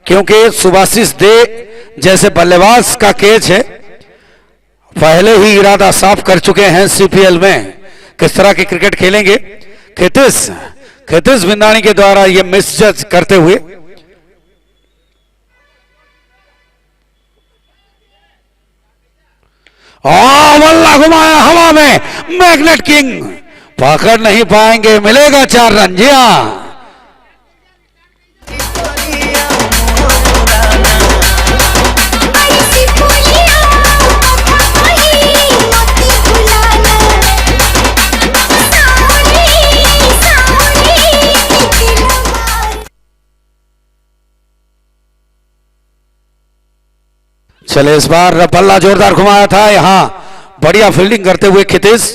क्योंकि सुभाषिस दे जैसे बल्लेबाज का कैच है, पहले ही इरादा साफ कर चुके हैं सीपीएल में किस तरह की क्रिकेट खेलेंगे। खितिस बिंदानी के द्वारा यह मिसजज करते हुए बल्ला घुमाया हवा में, मैग्नेट किंग पकड़ नहीं पाएंगे, मिलेगा 4 रन। जी हां, चले इस बार बल्ला जोरदार घुमाया था, यहां बढ़िया फील्डिंग करते हुए खितिस।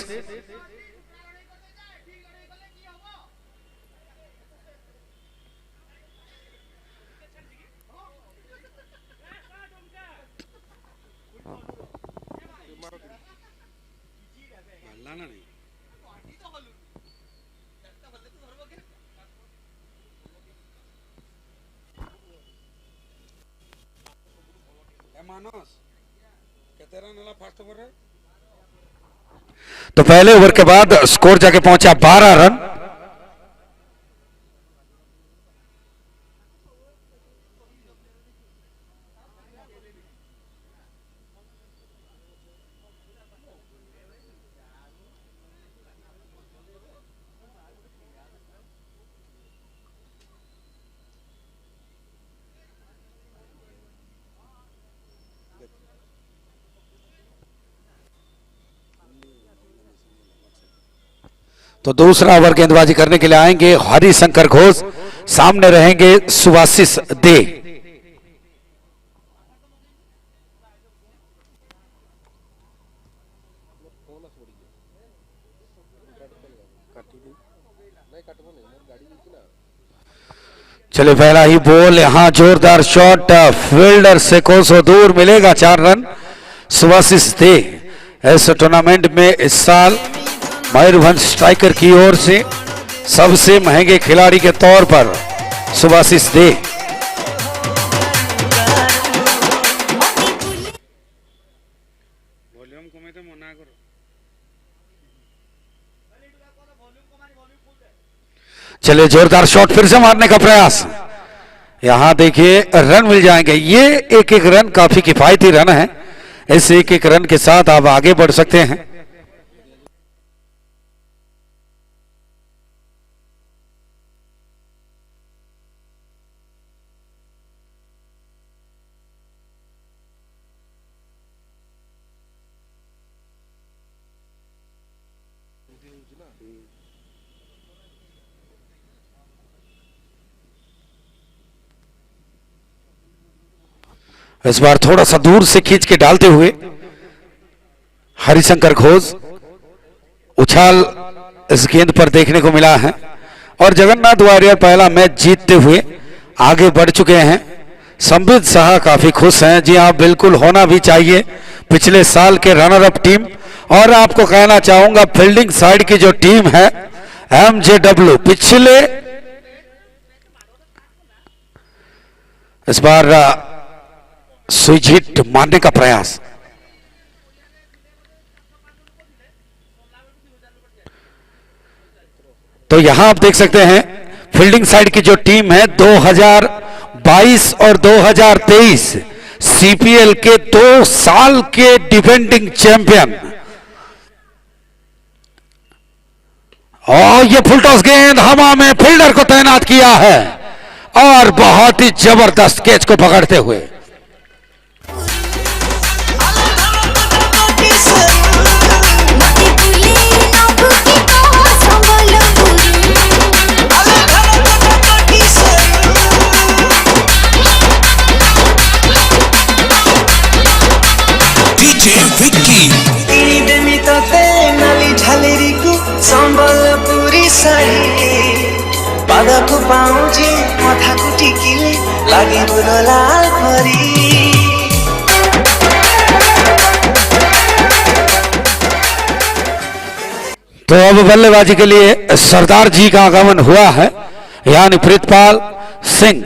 तो पहले ओवर के बाद स्कोर जाके पहुंचा 12 रन। तो दूसरा ओवर गेंदबाजी करने के लिए आएंगे हरिशंकर घोष, सामने रहेंगे सुभाषिस दे। चले पहला ही बॉल, यहां जोरदार शॉट, फील्डर से कोसों दूर, मिलेगा 4 रन सुभाषिस दे। इस टूर्नामेंट में इस साल मयूरभंज स्ट्राइकर की ओर से सबसे महंगे खिलाड़ी के तौर पर सुभाषिस दे। चले जोरदार शॉट, फिर से मारने का प्रयास, यहां देखिए रन मिल जाएंगे। ये एक एक रन काफी किफायती रन है, इस एक एक रन के साथ आप आगे बढ़ सकते हैं। इस बार थोड़ा सा दूर से खींच के डालते हुए हरिशंकर घोष, उछाल इस गेंद पर देखने को मिला है और जगन्नाथ वारियर पहला मैच जीतते हुए आगे बढ़ चुके हैं। संबित शाह काफी खुश हैं। जी हाँ, बिल्कुल होना भी चाहिए, पिछले साल के रनर अप टीम। और आपको कहना चाहूंगा फील्डिंग साइड की जो टीम है एमजेडब्ल्यू, पिछले इस बार स्विच हिट मारने का प्रयास, तो यहां आप देख सकते हैं फील्डिंग साइड की जो टीम है 2022 और 2023 सीपीएल के 2 साल के डिफेंडिंग चैंपियन। और ये फुल टॉस गेंद हवा में, फील्डर को तैनात किया है और बहुत ही जबरदस्त कैच को पकड़ते हुए संबलपुरी साड़ी पादको पाउँछ मथाको टिकिले लागि लाल परी। तो अब बल्लेबाजी के लिए सरदार जी का आगमन हुआ है, यानी प्रीतपाल सिंह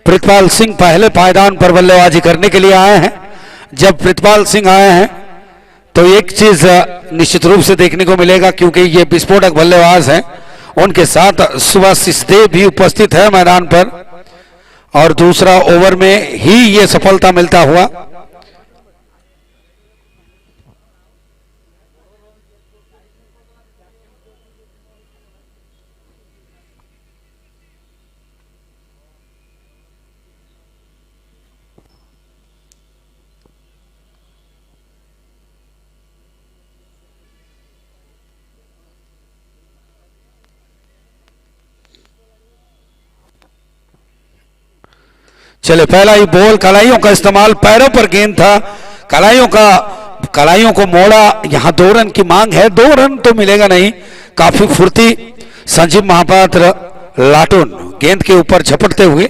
प्रितपाल सिंह पहले पायदान पर बल्लेबाजी करने के लिए आए हैं। जब प्रितपाल सिंह आए हैं तो एक चीज निश्चित रूप से देखने को मिलेगा, क्योंकि ये विस्फोटक बल्लेबाज हैं, उनके साथ सुभाषिष देव भी उपस्थित है मैदान पर, और दूसरा ओवर में ही ये सफलता मिलता हुआ। चले, पहला ही बॉल, कलाइयों का इस्तेमाल, पैरों पर गेंद था, कलाइयों को मोड़ा। यहां 2 रन की मांग है, 2 रन तो मिलेगा नहीं। काफी फुर्ती संजीव महापात्र लाटून गेंद के ऊपर झपटते हुए।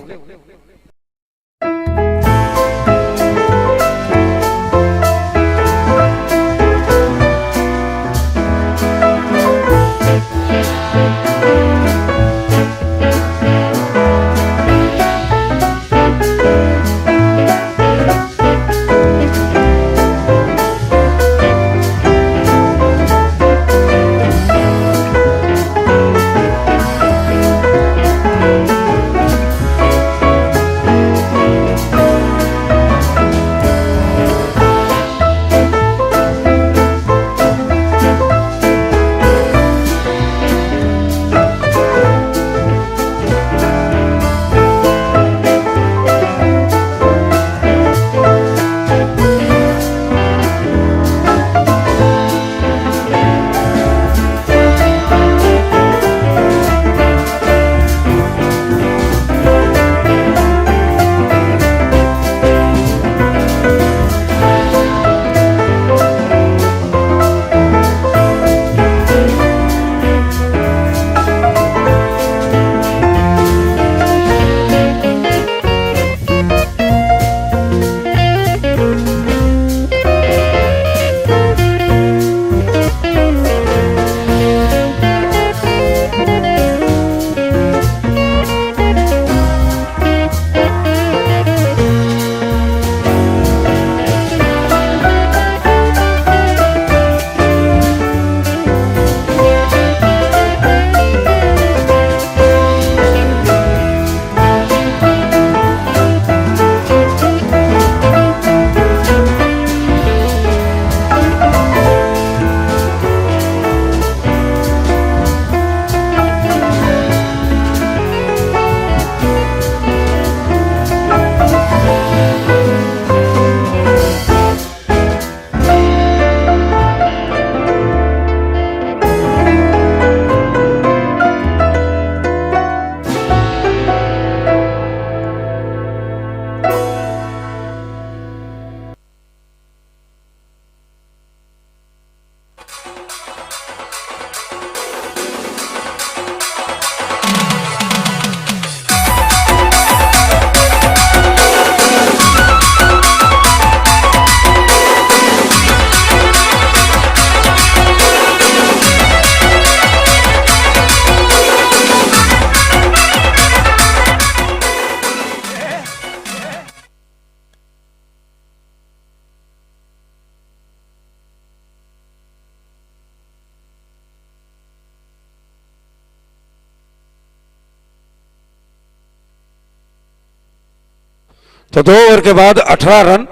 तो 2 ओवर के बाद 18 रन।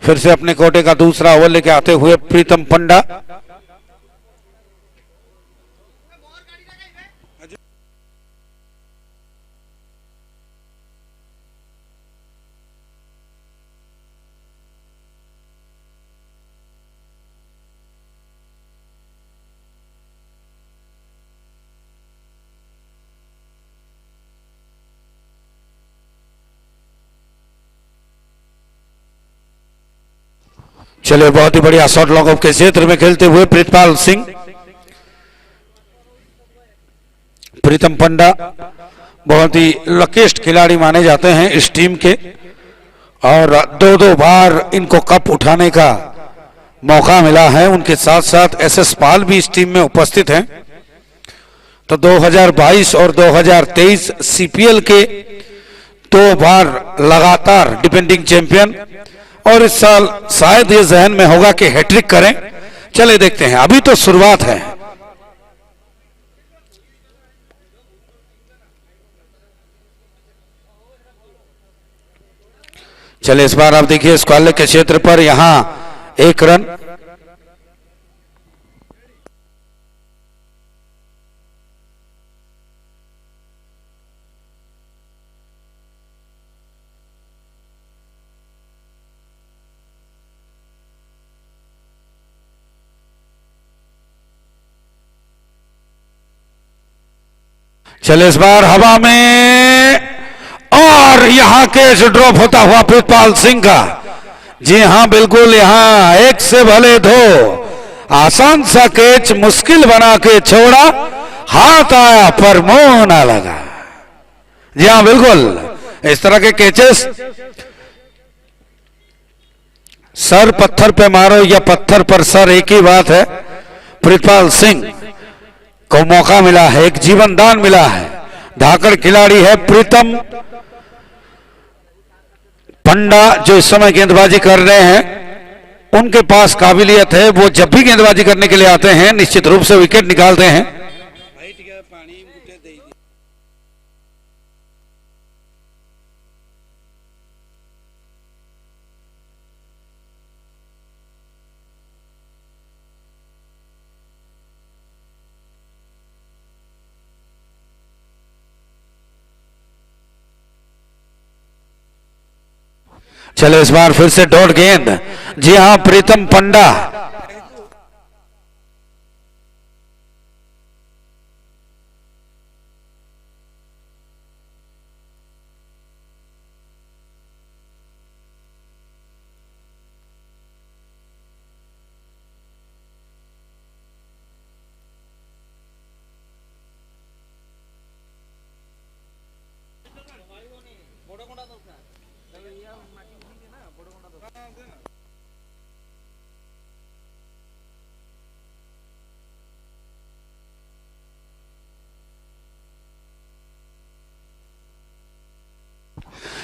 फिर से अपने कोटे का दूसरा ओवर लेके आते हुए प्रीतम पंडा। चलिए, बहुत ही बढ़िया शॉट, लॉन्ग ऑफ के क्षेत्र में खेलते हुए प्रितपाल सिंह। प्रीतम पंडा बहुत ही लकीस्ट खिलाड़ी माने जाते हैं इस टीम के, और 2-2 बार इनको कप उठाने का मौका मिला है। उनके साथ साथ एसएस पाल भी इस टीम में उपस्थित हैं। तो 2022 और 2023 सीपीएल के 2 बार लगातार डिफेंडिंग चैंपियन, और इस साल शायद ये जहन में होगा कि हैट्रिक करें। चले देखते हैं, अभी तो शुरुआत है। चले इस बार आप देखिए स्क्वाले के क्षेत्र पर यहां 1 रन, चले इस बार हवा में, और यहां कैच ड्रॉप होता हुआ प्रितपाल सिंह का। जी हां बिल्कुल, यहां 1 से भले 2, आसान सा कैच मुश्किल बना के छोड़ा, हाथ आया पर मुंह ना लगा। जी हां बिल्कुल, इस तरह के कैचेस सर पत्थर पे मारो या पत्थर पर सर, एक ही बात है। प्रितपाल सिंह को मौका मिला है, एक जीवन दान मिला है। धाकड़ खिलाड़ी है प्रीतम पंडा जो इस समय गेंदबाजी कर रहे हैं। उनके पास काबिलियत है, वो जब भी गेंदबाजी करने के लिए आते हैं निश्चित रूप से विकेट निकालते हैं। चलो इस बार फिर से डॉट गेंद। जी हां प्रीतम पंडा,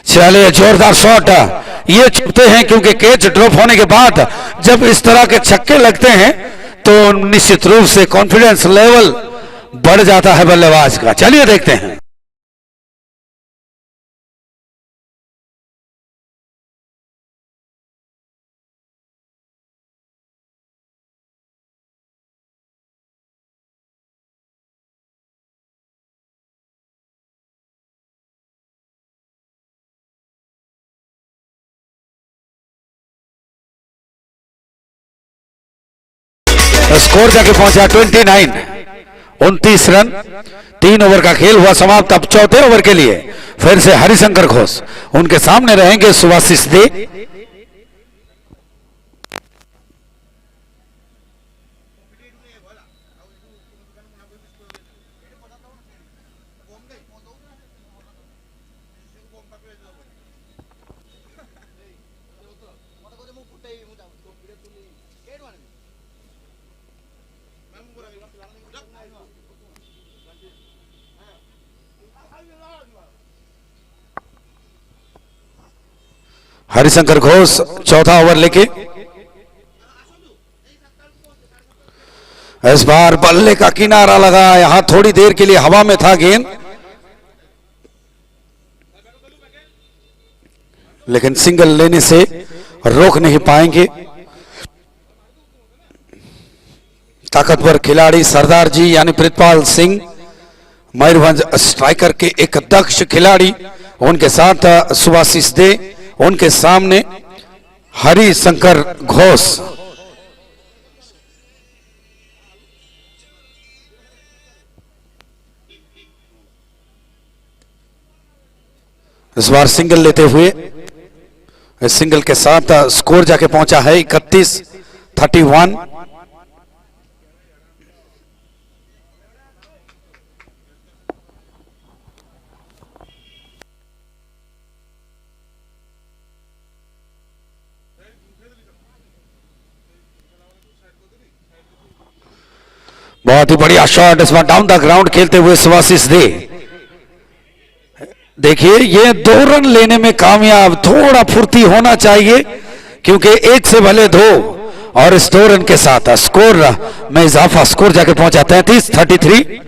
चलिए जोरदार शॉट। ये चुपते हैं क्योंकि कैच ड्रॉप होने के बाद जब इस तरह के छक्के लगते हैं तो निश्चित रूप से कॉन्फिडेंस लेवल बढ़ जाता है बल्लेबाज का। चलिए देखते हैं। स्कोर जाके पहुंचा 29 रन। 3 ओवर का खेल हुआ समाप्त। अब चौथे ओवर के लिए फिर से हरिशंकर घोष, उनके सामने रहेंगे सुभाषिष दे। हरिशंकर घोष चौथा ओवर लेके इस बार बल्ले का किनारा लगा। यहां थोड़ी देर के लिए हवा में था गेंद, लेकिन सिंगल लेने से रोक नहीं पाएंगे। ताकतवर खिलाड़ी सरदार जी यानी प्रितपाल सिंह, मयूरभंज स्ट्राइकर के एक दक्ष खिलाड़ी, उनके साथ सुभाषिष दे, उनके सामने हरिशंकर घोष। इस बार सिंगल लेते हुए, इस सिंगल के साथ स्कोर जाके पहुंचा है 31-31। बहुत ही बढ़िया शॉट इस बार डाउन द ग्राउंड खेलते हुए सुभाशिष दे। देखिए ये 2 रन लेने में कामयाब, थोड़ा फुर्ती होना चाहिए क्योंकि 1 से भले 2 और इस 2 रन के साथ स्कोर में इजाफा, स्कोर जाके पहुंचा 33-33।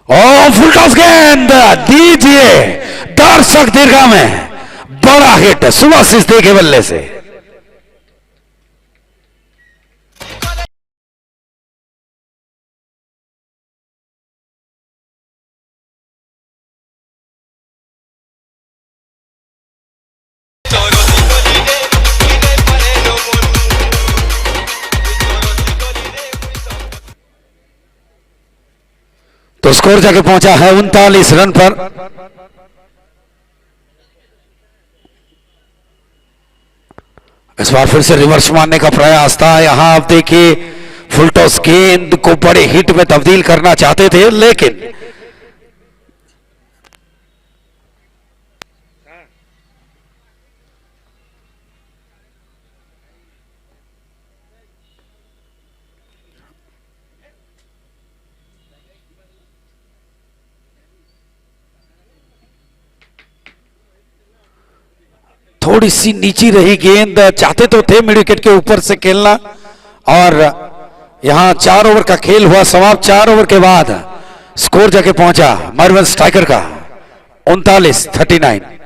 और फुल टॉस गेंद दीजिए दर्शक दीर्घा में, बड़ा हिट सुभाशिष दे के बल्ले से। तो स्कोर जाके पहुंचा है 39 रन पर। इस बार फिर से रिवर्स मारने का प्रयास था। यहां आप देखिए फुल टॉस गेंद को बड़े हिट में तब्दील करना चाहते थे, लेकिन थोड़ी सी नीची रही गेंद। चाहते तो थे मिड विकेट के ऊपर से खेलना, और यहां 4 ओवर का खेल हुआ समाप्त। 4 ओवर के बाद स्कोर जाके पहुंचा मार्वन स्ट्राइकर का 39-39।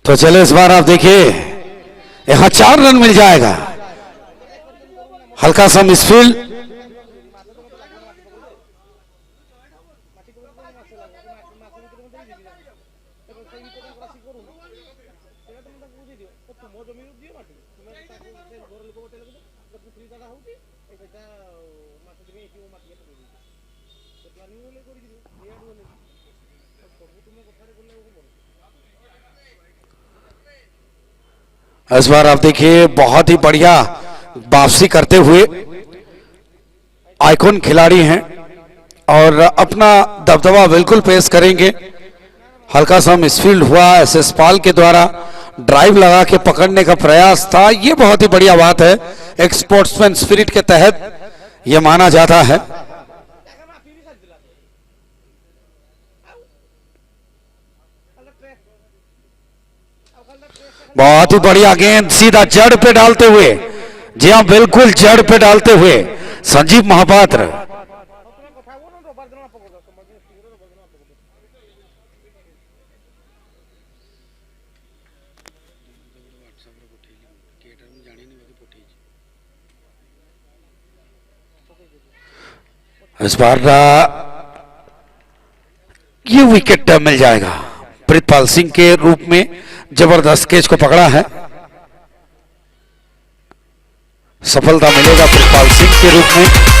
तो चले इस बार आप देखिए यहां 4 रन मिल जाएगा। हल्का सा मिसफील्ड, इस बार आप देखिए बहुत ही बढ़िया वापसी करते हुए आइकॉन खिलाड़ी हैं और अपना दबदबा बिल्कुल पेश करेंगे। हल्का सा मिसफील्ड हुआ, एसएस पाल के द्वारा ड्राइव लगा के पकड़ने का प्रयास था। ये बहुत ही बढ़िया बात है, एक स्पोर्ट्समैन स्पिरिट के तहत यह माना जाता है। बहुत ही बढ़िया गेंद सीधा जड़ पे डालते हुए, जी हाँ बिल्कुल जड़ पे डालते हुए संजीव महापात्र। इस बार ये विकेट मिल जाएगा। प्रीतपाल सिंह के रूप में जबरदस्त कैच को पकड़ा है, सफलता मिलेगा प्रीतपाल सिंह के रूप में।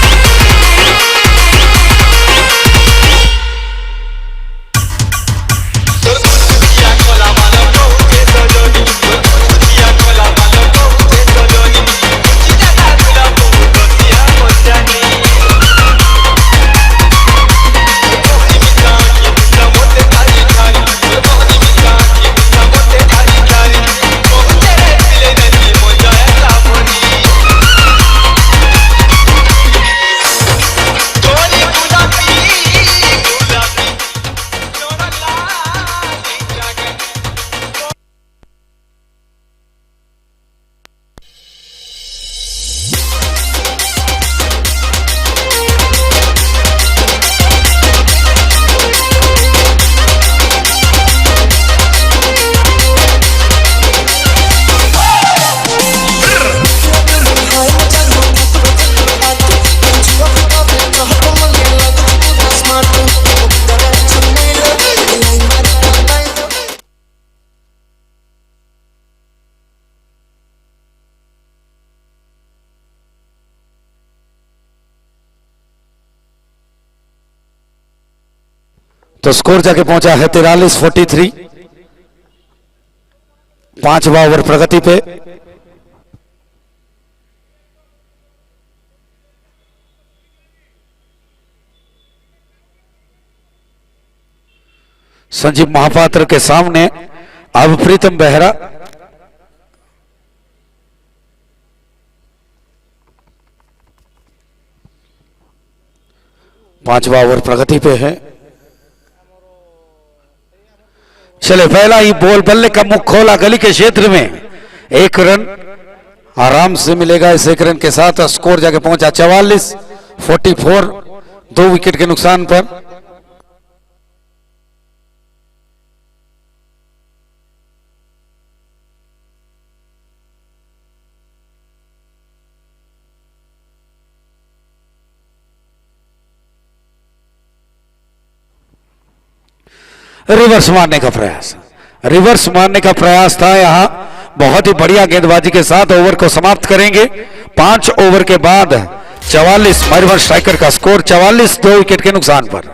तो स्कोर जाके पहुंचा है 43-43। 5वां ओवर प्रगति पे। संजीव महापात्र के सामने अब प्रीतम बेहरा। पांचवा ओवर प्रगति पे है। चले पहला ही बॉल, बल्ले का मुख खोला गली के क्षेत्र में। 1 रन आराम से मिलेगा इस 1 रन के साथ। स्कोर जाके पहुंचा 44-44, 2 विकेट के नुकसान पर। रिवर्स मारने का प्रयास, रिवर्स मारने का प्रयास था यहां। बहुत ही बढ़िया गेंदबाजी के साथ ओवर को समाप्त करेंगे। 5 ओवर के बाद 44 मयूरभंज स्ट्राइकर का स्कोर 44, 2 विकेट के नुकसान पर।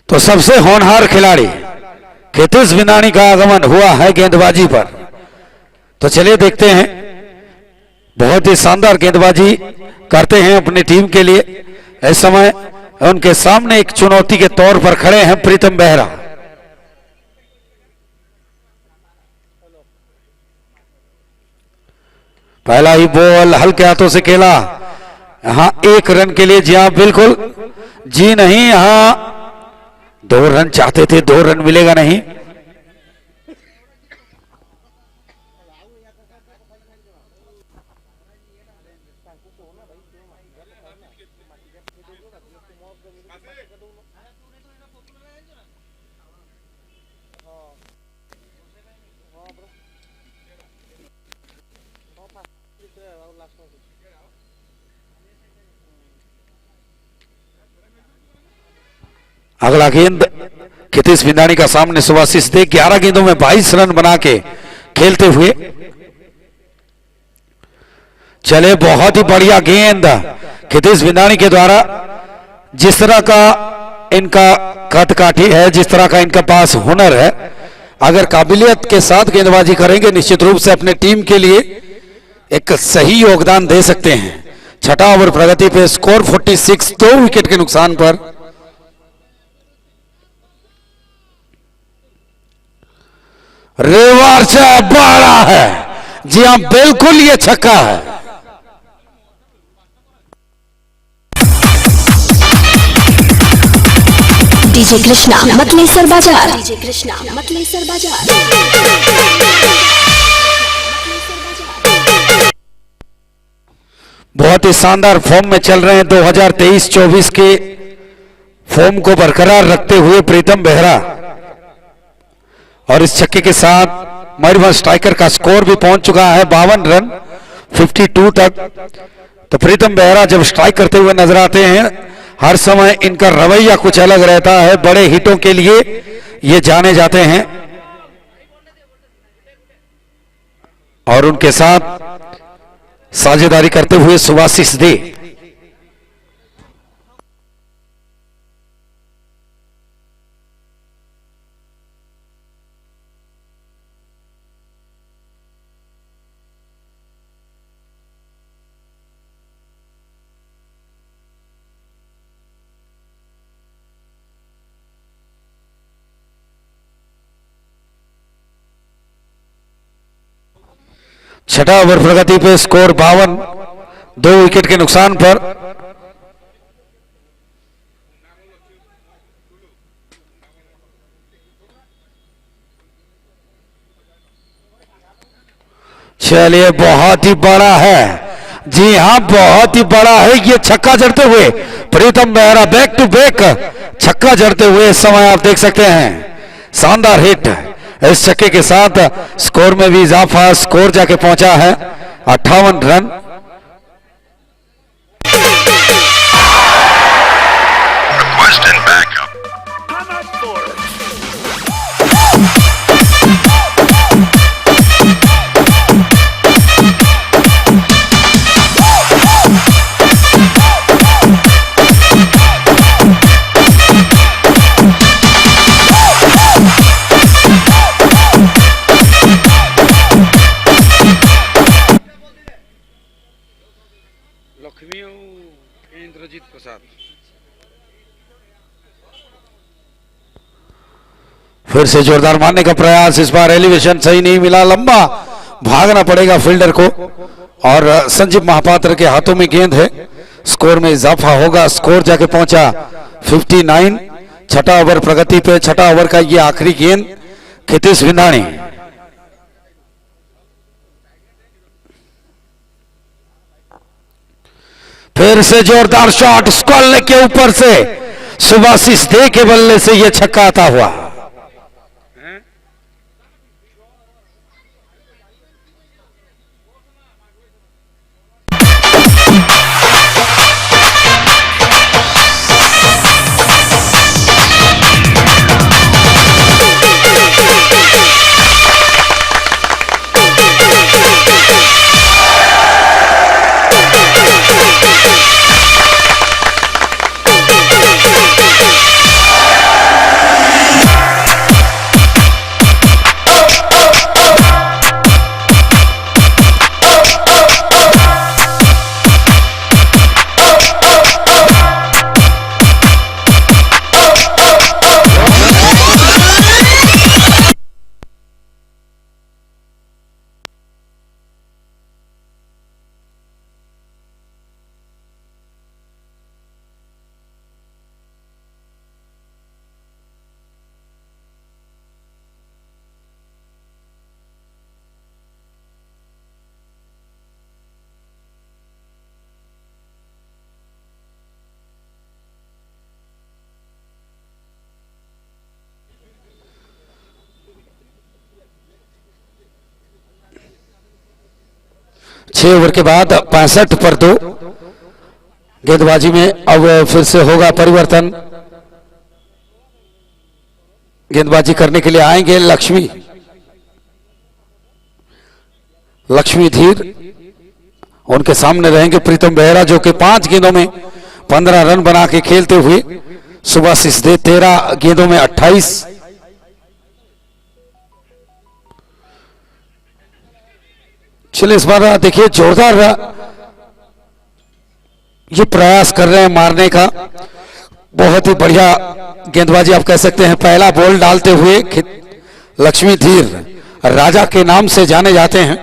तो सबसे होनहार खिलाड़ी खेतीश बिंदानी का आगमन हुआ है गेंदबाजी पर। तो चलिए देखते हैं, बहुत ही शानदार गेंदबाजी करते हैं अपनी टीम के लिए। इस समय उनके सामने एक चुनौती के तौर पर खड़े हैं प्रीतम बेहरा। पहला ही बॉल हल्के हाथों से खेला। यहां 1 रन के लिए, जी हां बिल्कुल, जी नहीं, यहां 2 रन चाहते थे, 2 रन मिलेगा नहीं। अगला गेंद खेतीश बिंदानी का सामने सुभाषिष दे 11 गेंदों में 22 रन बना के खेलते हुए। चले बहुत ही बढ़िया गेंद खेतीश बिंदानी के द्वारा। जिस तरह का इनका कद काठी है, जिस तरह का इनका पास हुनर है, अगर काबिलियत के साथ गेंदबाजी करेंगे निश्चित रूप से अपने टीम के लिए एक सही योगदान दे सकते हैं। 6वां ओवर प्रगति पे, स्कोर 46, 2 विकेट के नुकसान पर। रिवर्स बड़ा है, जी हां बिल्कुल, ये छक्का है। डीजे कृष्णा मतलेसर बाजार, डीजे कृष्णा मतलेसर बाजार। बहुत ही शानदार फॉर्म में चल रहे हैं 2023-24 के फॉर्म को बरकरार रखते हुए प्रीतम बेहरा। और इस छक्के के साथ मयूरभंज स्ट्राइकर का स्कोर भी पहुंच चुका है 52 रन, 52 तक। तो प्रीतम बेहरा जब स्ट्राइक करते हुए नजर आते हैं, हर समय इनका रवैया कुछ अलग रहता है। बड़े हिटों के लिए ये जाने जाते हैं। और उनके साथ साझेदारी करते हुए सुभाषिष दे। छठा ओवर प्रगति पे, स्कोर 52, 2 विकेट के नुकसान पर चलिए बहुत ही बड़ा है, जी हां बहुत ही बड़ा है ये छक्का जड़ते हुए प्रीतम बेहरा बैक टू बैक छक्का जड़ते हुए इस समय आप देख सकते हैं। शानदार हिट, इस छक्के के साथ स्कोर में भी इजाफा, स्कोर जाके पहुंचा है 58 रन। इंद्रजीत प्रसाद फिर से जोरदार मारने का प्रयास, इस बार एलिवेशन सही नहीं मिला, लंबा भागना पड़ेगा फील्डर को और संजीव महापात्र के हाथों में गेंद है। स्कोर में इजाफा होगा, स्कोर जाके पहुंचा 59। छठा ओवर प्रगति पे, छठा ओवर का ये आखिरी गेंद खितीश विंधाणी। फिर से जोरदार शॉट, स्कॉल के ऊपर से सुभाशिष दे के बल्ले से यह छक्का आता हुआ। छह ओवर के बाद 65 पर 2 गेंदबाजी में अब फिर से होगा परिवर्तन। गेंदबाजी करने के लिए आएंगे लक्ष्मी धीर, उनके सामने रहेंगे प्रीतम बेहरा जो कि 5 गेंदों में 15 रन बना के खेलते हुए। सुभाशिष दे 13 गेंदों में 28। चलिए इस बार देखिए जोरदार ये प्रयास कर रहे हैं मारने का, बहुत ही बढ़िया गेंदबाजी आप कह सकते हैं। पहला बॉल डालते हुए लक्ष्मी धीर राजा के नाम से जाने जाते हैं।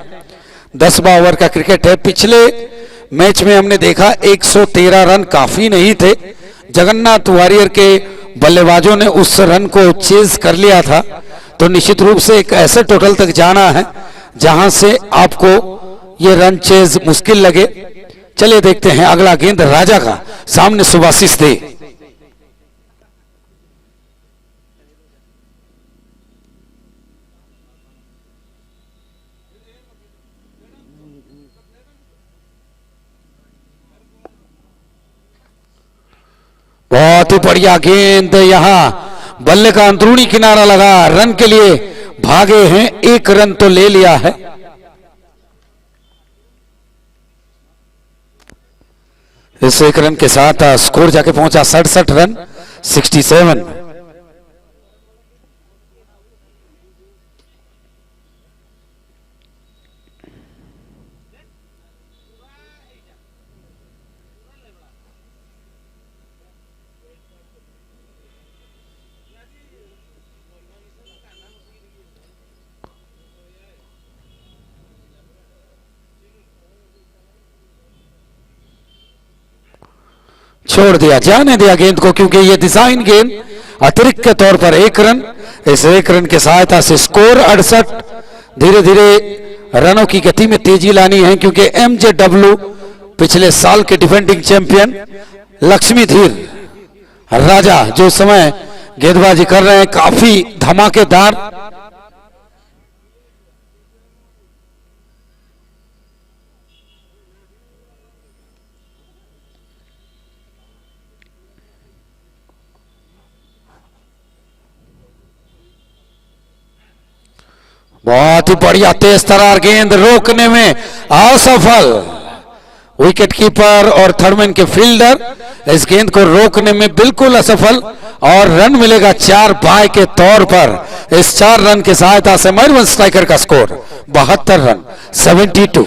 10वां ओवर का क्रिकेट है। पिछले मैच में हमने देखा 113 रन काफी नहीं थे, जगन्नाथ वॉरियर के बल्लेबाजों ने उस रन को चेज कर लिया था, तो निश्चित रूप से एक ऐसे टोटल तक जाना है जहां से आपको ये रन चेज मुश्किल लगे। चलिए देखते हैं अगला गेंद राजा का, सामने सुभाशिष दे। बहुत ही बढ़िया गेंद, यहां बल्ले का अंदरूनी किनारा लगा, रन के लिए भागे हैं, 1 रन तो ले लिया है। इस 1 रन के साथ स्कोर जाके पहुंचा 67 रन 67। छोड़ दिया, जाने दिया गेंद को, क्योंकि ये डिजाइन गेंद अतिरिक्त के तौर पर 1 रन। इस 1 रन की सहायता से स्कोर 68। धीरे धीरे रनों की गति में तेजी लानी है, क्योंकि MJW पिछले साल के डिफेंडिंग चैंपियन लक्ष्मीधीर राजा जो इस समय गेंदबाजी कर रहे हैं, काफी धमाकेदार। बहुत ही बढ़िया तेज तरार गेंद, रोकने में असफल विकेट कीपर और थर्डमैन के फील्डर इस गेंद को रोकने में बिल्कुल असफल, और रन मिलेगा 4 बाय के तौर पर। इस 4 रन की सहायता से मयूरभंज स्ट्राइकर का स्कोर 72 रन 72।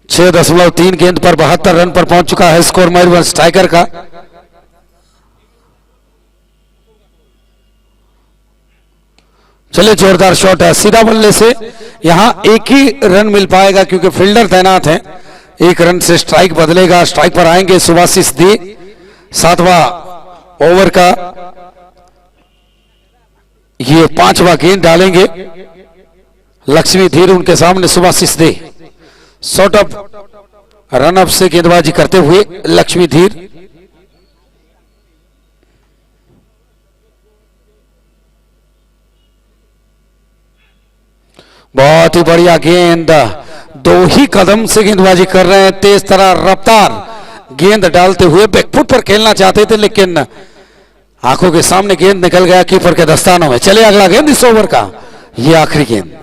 छह 6.3 गेंद पर 72 रन पर पहुंच चुका है स्कोर मयूरभंज स्ट्राइकर का। चलिए जोरदार शॉट है, सीधा बल्ले से यहां एक ही रन मिल पाएगा क्योंकि फील्डर तैनात है। 1 रन से स्ट्राइक बदलेगा, स्ट्राइक पर आएंगे सुभाषिष दे। 7वां ओवर का ये 5वां गेंद डालेंगे लक्ष्मीधीर, उनके सामने सुभाषिष दे। शॉर्ट अप रन अप से गेंदबाजी करते हुए लक्ष्मीधीर। बहुत ही बढ़िया गेंद, 2 ही कदम से गेंदबाजी कर रहे हैं, तेज तरह रफ्तार गेंद डालते हुए। बैकफुट पर खेलना चाहते थे लेकिन आंखों के सामने गेंद निकल गया कीपर के दस्तानों में। चलिए अगला गेंद इस ओवर का, ये आखिरी गेंद।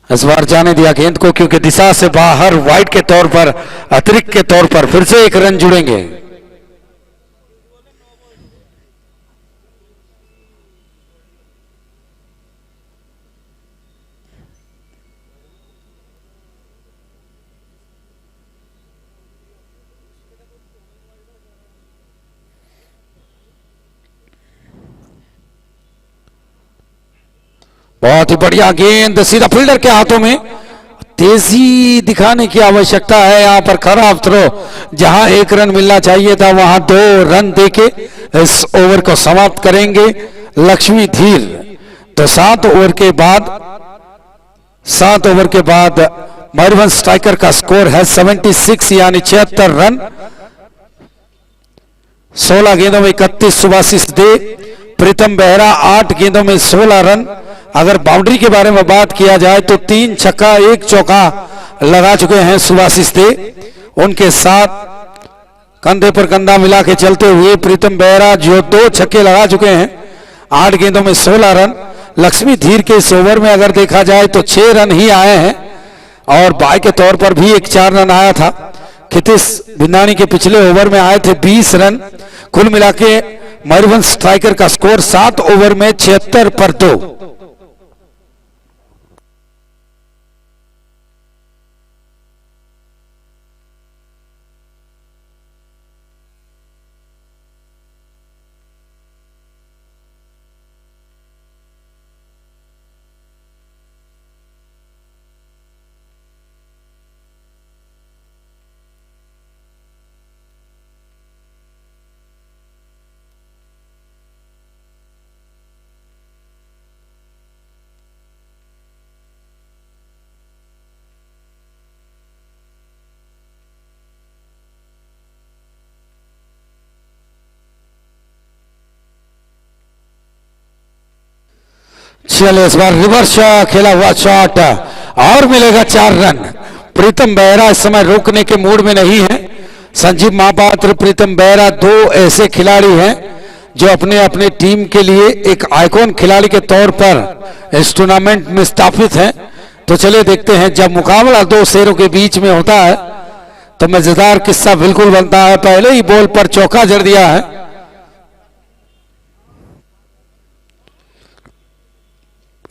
इस बार जाने दिया गेंद को क्योंकि दिशा से बाहर वाइड के तौर पर, अतिरिक्त के तौर पर फिर से 1 रन जुड़ेंगे। बहुत ही बढ़िया गेंद, सीधा फील्डर के हाथों में। तेजी दिखाने की आवश्यकता है यहां पर, खराब थ्रो। जहां 1 रन मिलना चाहिए था वहां 2 रन देके इस ओवर को समाप्त करेंगे लक्ष्मीधीर। तो 7 ओवर के बाद मयूरभंज स्ट्राइकर का स्कोर है 76 यानी 76 रन। 16 गेंदों में 31 सुभाषिष दे, प्रीतम बेहरा 8 गेंदों में 16 रन। अगर बाउंड्री के बारे में बात किया जाए तो 3 छक्का 1 चौका लगा चुके हैं सुभाषिष दे। उनके साथ कंधे पर कंधा मिला के चलते हुए प्रीतम बेहरा जो 2 छक्के लगा चुके हैं, 8 गेंदों में 16 रन। लक्ष्मीधीर के इस ओवर में अगर देखा जाए तो 6 रन ही आए हैं और बाय के तौर पर भी एक 4 रन आया था। खितिश बिंदानी के पिछले ओवर में आए थे 20 रन। कुल मिला के मयूरभंज स्ट्राइकर का स्कोर 7 ओवर में 76 पर 2। चलिए इस बार रिवर्स खेला हुआ शॉट और मिलेगा 4 रन। प्रीतम बेहरा इस समय रोकने के मूड में नहीं है। संजीव महापात्र, प्रीतम बेहरा 2 ऐसे खिलाड़ी हैं जो अपने अपने टीम के लिए एक आइकॉन खिलाड़ी के तौर पर इस टूर्नामेंट में स्थापित हैं। तो चलिए देखते हैं, जब मुकाबला 2 शेरों के बीच में होता है तो मजेदार किस्सा बिल्कुल बनता है। पहले ही बॉल पर चौका जड़ दिया है।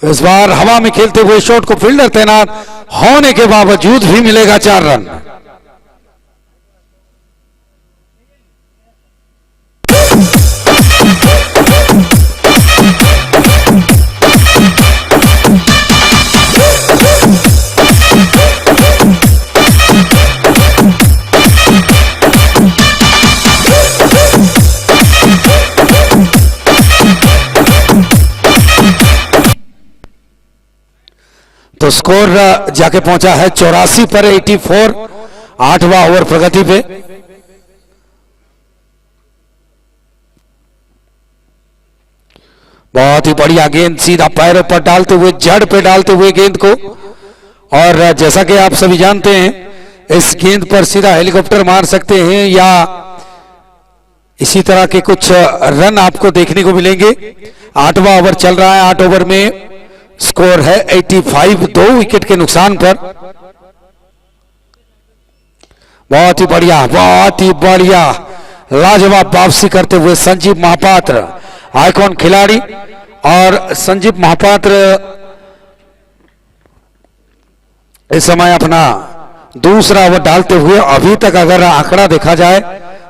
इस बार हवा में खेलते हुए शॉट को फील्डर तैनात होने के बावजूद भी मिलेगा 4 रन। तो स्कोर जाके पहुंचा है 84 पर 84। 8वां ओवर प्रगति पे। बहुत ही बढ़िया गेंद सीधा पैरों पर डालते हुए, जड़ पे डालते हुए गेंद को। और जैसा कि आप सभी जानते हैं इस गेंद पर सीधा हेलीकॉप्टर मार सकते हैं या इसी तरह के कुछ रन आपको देखने को मिलेंगे। 8वां ओवर चल रहा है। 8 ओवर में स्कोर है 85, 2 विकेट के नुकसान पर। बहुत ही बढ़िया लाजवाब वापसी करते हुए संजीव महापात्र, आइकॉन खिलाड़ी। और संजीव महापात्र इस समय अपना दूसरा ओवर डालते हुए अभी तक अगर आंकड़ा देखा जाए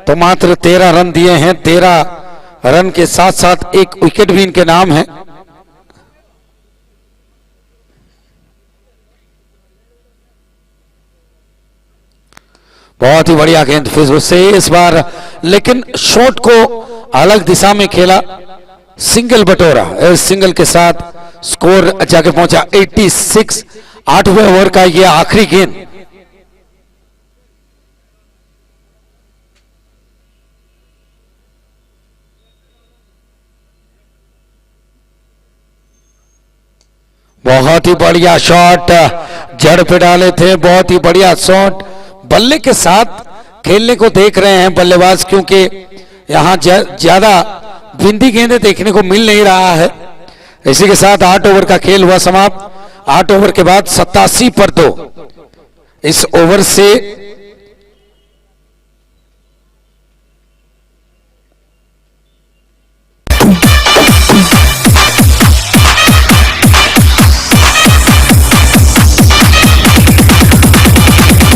तो मात्र 13 रन दिए हैं। 13 रन के साथ साथ 1 विकेट भी इनके नाम है। बहुत ही बढ़िया गेंद फिर से इस बार, लेकिन शॉट को अलग दिशा में खेला, सिंगल बटोरा। इस सिंगल के साथ स्कोर जाके पहुंचा 86। 8वें ओवर का यह आखिरी गेंद। बहुत ही बढ़िया शॉट जड़ पे डाले थे। बहुत ही बढ़िया शॉट। बल्ले के साथ खेलने को देख रहे हैं बल्लेबाज, क्योंकि यहां ज्यादा बिंदी गेंदें देखने को मिल नहीं रहा है। इसी के साथ 8 ओवर का खेल हुआ समाप्त। 8 ओवर के बाद 87 पर 2। इस ओवर से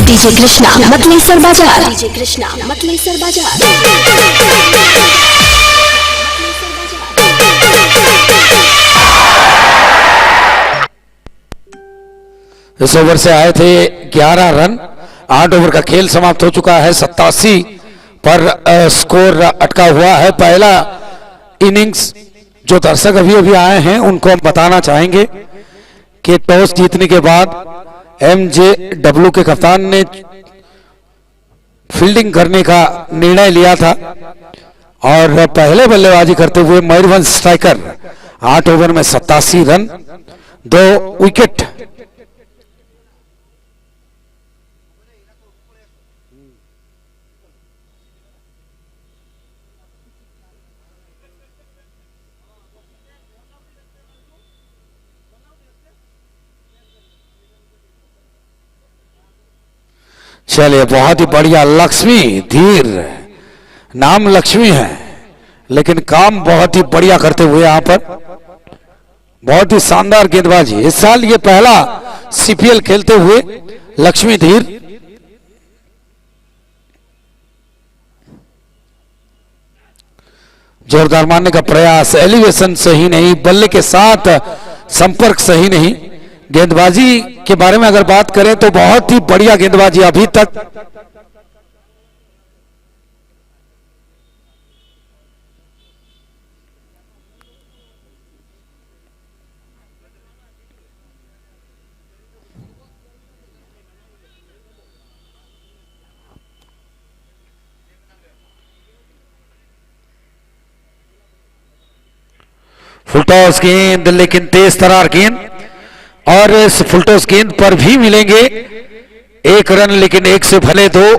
डीजे कृष्णा मतलेसर बाजार। डीजे कृष्णा मतलेसर बाजार। इस ओवर से आए थे 11 रन। 8 ओवर का खेल समाप्त हो चुका है। 87 पर स्कोर अटका हुआ है। पहला इनिंग्स जो दर्शक अभी अभी आए हैं उनको हम बताना चाहेंगे कि टॉस जीतने के बाद MJW के कप्तान ने फील्डिंग करने का निर्णय लिया था और पहले बल्लेबाजी करते हुए मयूरभंज स्ट्राइकर 8 ओवर में 87 रन, 2 विकेट। चलिए, बहुत ही बढ़िया। लक्ष्मी धीर, नाम लक्ष्मी है लेकिन काम बहुत ही बढ़िया करते हुए यहां पर बहुत ही शानदार गेंदबाजी। इस साल ये पहला CPL खेलते हुए लक्ष्मी धीर। जोरदार मारने का प्रयास, एलिवेशन सही नहीं, बल्ले के साथ संपर्क सही नहीं। गेंदबाजी के बारे में अगर बात करें तो बहुत ही बढ़िया गेंदबाजी अभी तक। फुलटॉस गेंद, लेकिन तेज तरार गेंद, और इस फुलटॉस गेंद पर भी मिलेंगे 1 रन, लेकिन 1 से भले 2।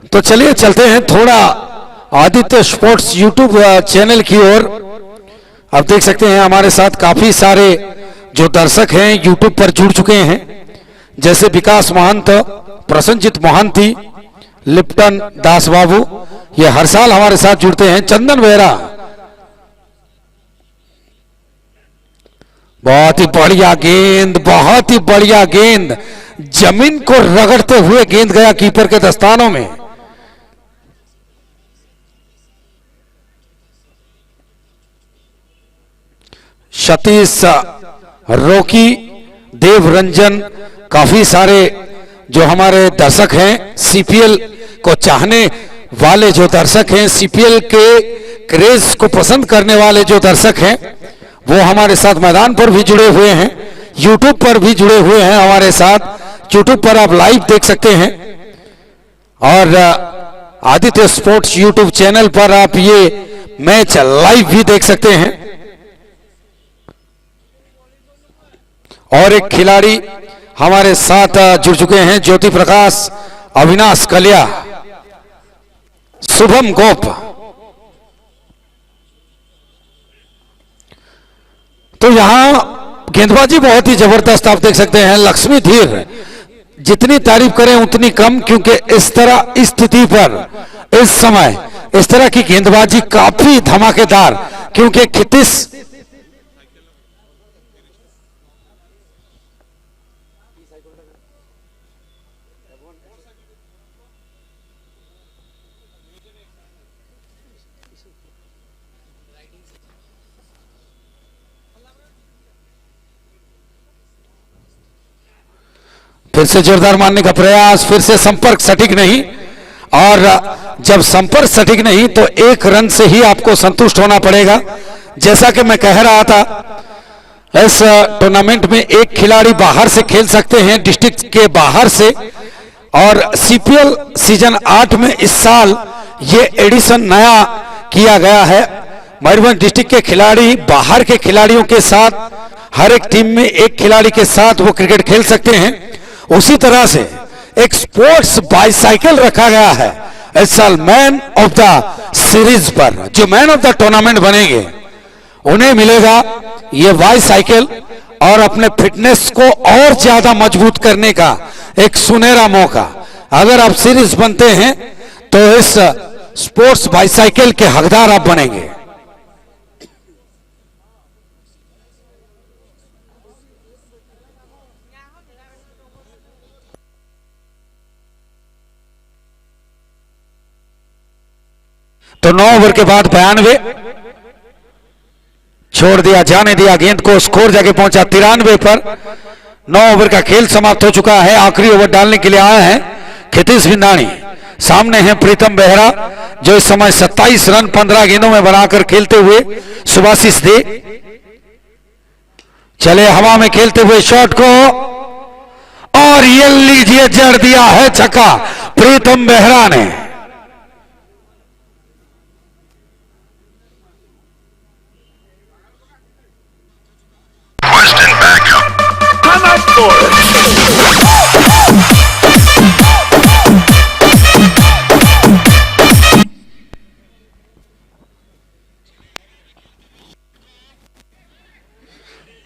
तो चलिए चलते हैं थोड़ा आदित्य स्पोर्ट्स यूट्यूब चैनल की ओर। आप देख सकते हैं हमारे साथ काफी सारे जो दर्शक हैं यूट्यूब पर जुड़ चुके हैं, जैसे विकास महंत, प्रसन्नजीत मोहंती, लिप्टन दास बाबू, ये हर साल हमारे साथ जुड़ते हैं। चंदन बेहरा, बहुत ही बढ़िया गेंद, बहुत ही बढ़िया गेंद, जमीन को रगड़ते हुए गेंद गया कीपर के दस्तानों में। सतीश, रोकी, देव रंजन, काफी सारे जो हमारे दर्शक हैं, सीपीएल को चाहने वाले जो दर्शक हैं, सीपीएल के क्रेज को पसंद करने वाले जो दर्शक हैं, वो हमारे साथ मैदान पर भी जुड़े हुए हैं, यूट्यूब पर भी जुड़े हुए हैं हमारे साथ। यूट्यूब पर आप लाइव देख सकते हैं और आदित्य स्पोर्ट्स यूट्यूब चैनल पर आप ये मैच लाइव भी देख सकते हैं। और एक खिलाड़ी हमारे साथ जुड़ चुके हैं, ज्योति प्रकाश, अविनाश कलिया, शुभम गोप। तो यहां गेंदबाजी बहुत ही जबरदस्त आप देख सकते हैं। लक्ष्मी धीर, जितनी तारीफ करें उतनी कम, क्योंकि इस तरह इस स्थिति पर इस समय इस तरह की गेंदबाजी काफी धमाकेदार, क्योंकि खितिस फिर से जोरदार मारने का प्रयास, फिर से संपर्क सटीक नहीं, और जब संपर्क सटीक नहीं तो एक रन से ही आपको संतुष्ट होना पड़ेगा। जैसा कि मैं कह रहा था, इस टूर्नामेंट में एक खिलाड़ी बाहर से खेल सकते हैं, डिस्ट्रिक्ट के बाहर से, और सीपीएल सीजन 8 में इस साल ये एडिशन नया किया गया है। मयूरभंज डिस्ट्रिक्ट के खिलाड़ी बाहर के खिलाड़ियों के साथ, हर एक टीम में एक खिलाड़ी के साथ वो क्रिकेट खेल सकते हैं। उसी तरह से एक स्पोर्ट्स बाईसाइकिल रखा गया है इस साल मैन ऑफ द सीरीज पर। जो मैन ऑफ द टूर्नामेंट बनेंगे उन्हें मिलेगा ये बाईसाइकिल, और अपने फिटनेस को और ज्यादा मजबूत करने का एक सुनहरा मौका। अगर आप सीरीज बनते हैं तो इस स्पोर्ट्स बाईसाइकिल के हकदार आप बनेंगे। तो 9 ओवर के बाद 92 छोड़ दिया, जाने दिया गेंद को, स्कोर जाके पहुंचा 93 पर। 9 ओवर का खेल समाप्त हो चुका है। आखिरी ओवर डालने के लिए आए हैं खितिश भिंदानी, सामने हैं प्रीतम बेहरा, जो इस समय 27 रन 15 गेंदों में बनाकर खेलते हुए सुभाषिष दे चले हवा में खेलते हुए शॉट को, और ये लीजिए जड़ दिया है छक्का प्रीतम बेहरा ने।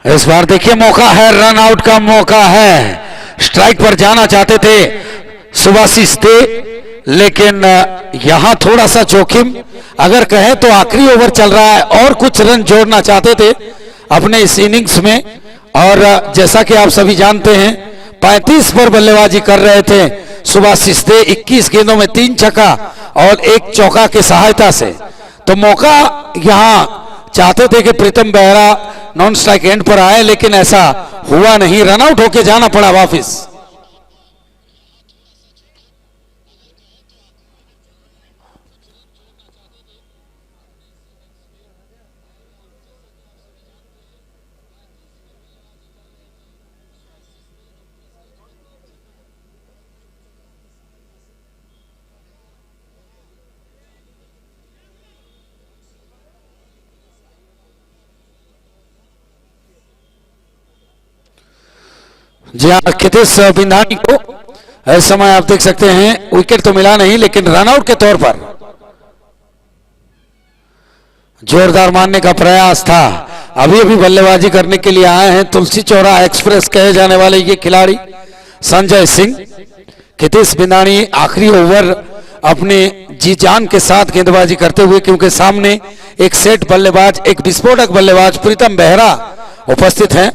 इस बार देखिए मौका है, रन आउट का मौका है। स्ट्राइक पर जाना चाहते थे सुभाषिष दे, लेकिन यहां थोड़ा सा जोखिम अगर कहे तो आखिरी ओवर चल रहा है और कुछ रन जोड़ना चाहते थे अपने इस इनिंग्स में। और जैसा कि आप सभी जानते हैं 35 पर बल्लेबाजी कर रहे थे सुभाषिष दे, 21 गेंदों में 3 छक्का और 1 चौका की सहायता से। तो मौका यहां चाहते थे कि प्रीतम बेहरा नॉन स्ट्राइक एंड पर आए, लेकिन ऐसा हुआ नहीं, रन आउट होकर जाना पड़ा वापिस। जी हाँ, खितिश भिंदानी को इस समय आप देख सकते हैं विकेट तो मिला नहीं, लेकिन रनआउट के तौर पर जोरदार मारने का प्रयास था। अभी अभी बल्लेबाजी करने के लिए आए हैं तुलसी चौरा एक्सप्रेस कहे जाने वाले ये खिलाड़ी संजय सिंह, क्षितिज बिंदानी आखिरी ओवर अपने जी जान के साथ गेंदबाजी करते हुए, क्योंकि सामने एक सेट बल्लेबाज, एक विस्फोटक बल्लेबाज प्रीतम बेहरा उपस्थित हैं।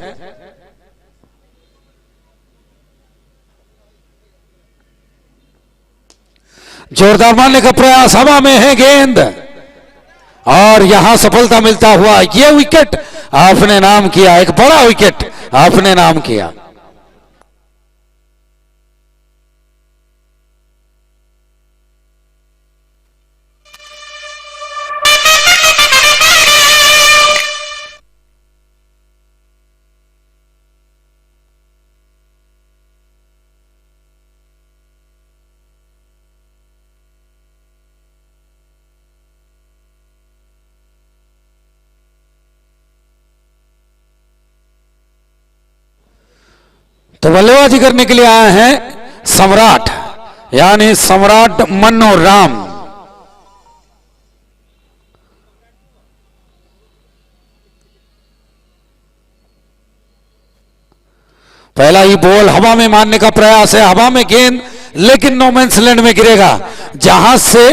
जोरदार मारने का प्रयास, हवा में है गेंद और यहां सफलता मिलता हुआ यह विकेट आपने नाम किया, एक बड़ा विकेट आपने नाम किया। तो बल्लेबाजी करने के लिए आए हैं सम्राट, यानी सम्राट मनोराम। पहला ही बॉल हवा में मारने का प्रयास है, हवा में गेंद, लेकिन नो मैंस लैंड में गिरेगा जहां से,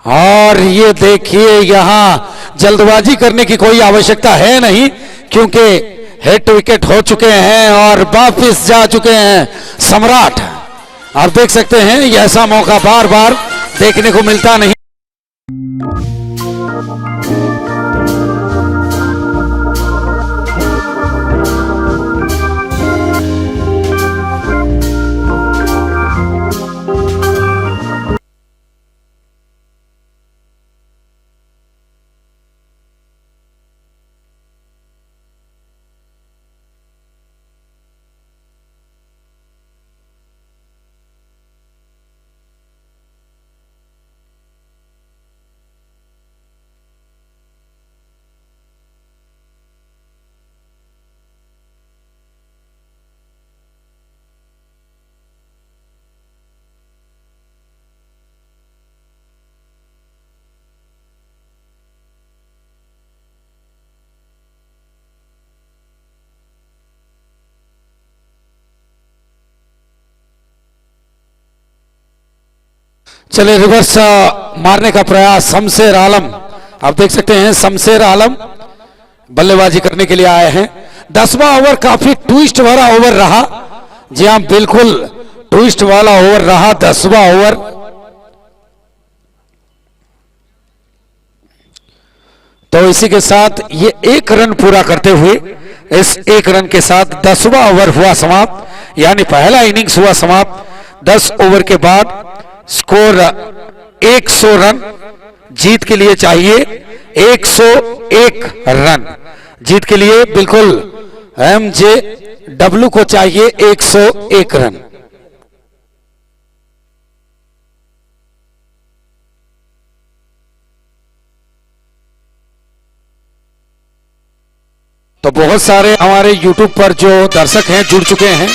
और ये देखिए यहां जल्दबाजी करने की कोई आवश्यकता है नहीं, क्योंकि हेड विकेट हो चुके हैं और वापिस जा चुके हैं सम्राट। आप देख सकते हैं ऐसा मौका बार बार देखने को मिलता नहीं। चले रिवर्स मारने का प्रयास, शमशेर आलम। आप देख सकते हैं शमशेर आलम बल्लेबाजी करने के लिए आए हैं। 10वां ओवर काफी ट्विस्ट भरा ओवर रहा। जी हां, बिल्कुल ट्विस्ट वाला ओवर रहा 10वां ओवर। तो इसी के साथ ये 1 रन पूरा करते हुए, इस 1 रन के साथ 10वां ओवर हुआ समाप्त, यानी पहला इनिंग्स हुआ समाप्त। 10 ओवर के बाद स्कोर 100 रन। जीत के लिए चाहिए 101 रन। जीत के लिए बिल्कुल MJW को चाहिए 101 रन। तो बहुत सारे हमारे YouTube पर जो दर्शक हैं जुड़ चुके हैं।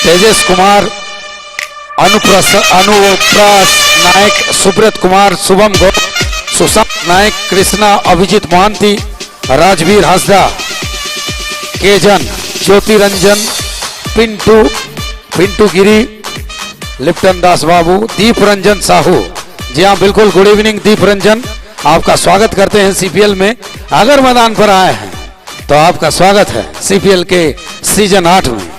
तेजस कुमार, अनुप्रास नायक, सुब्रत कुमार, शुभम गौर, सुशांत नायक, कृष्णा, अभिजीत मोहंती, राजवीर हंसदा, केजन, ज्योति रंजन, पिंटू गिरी, लिप्टन दास बाबू, दीप रंजन साहू। जी हाँ, बिल्कुल गुड इवनिंग दीप रंजन, आपका स्वागत करते हैं CPL में। अगर मैदान पर आए हैं तो आपका स्वागत है CPL के सीजन 8 में।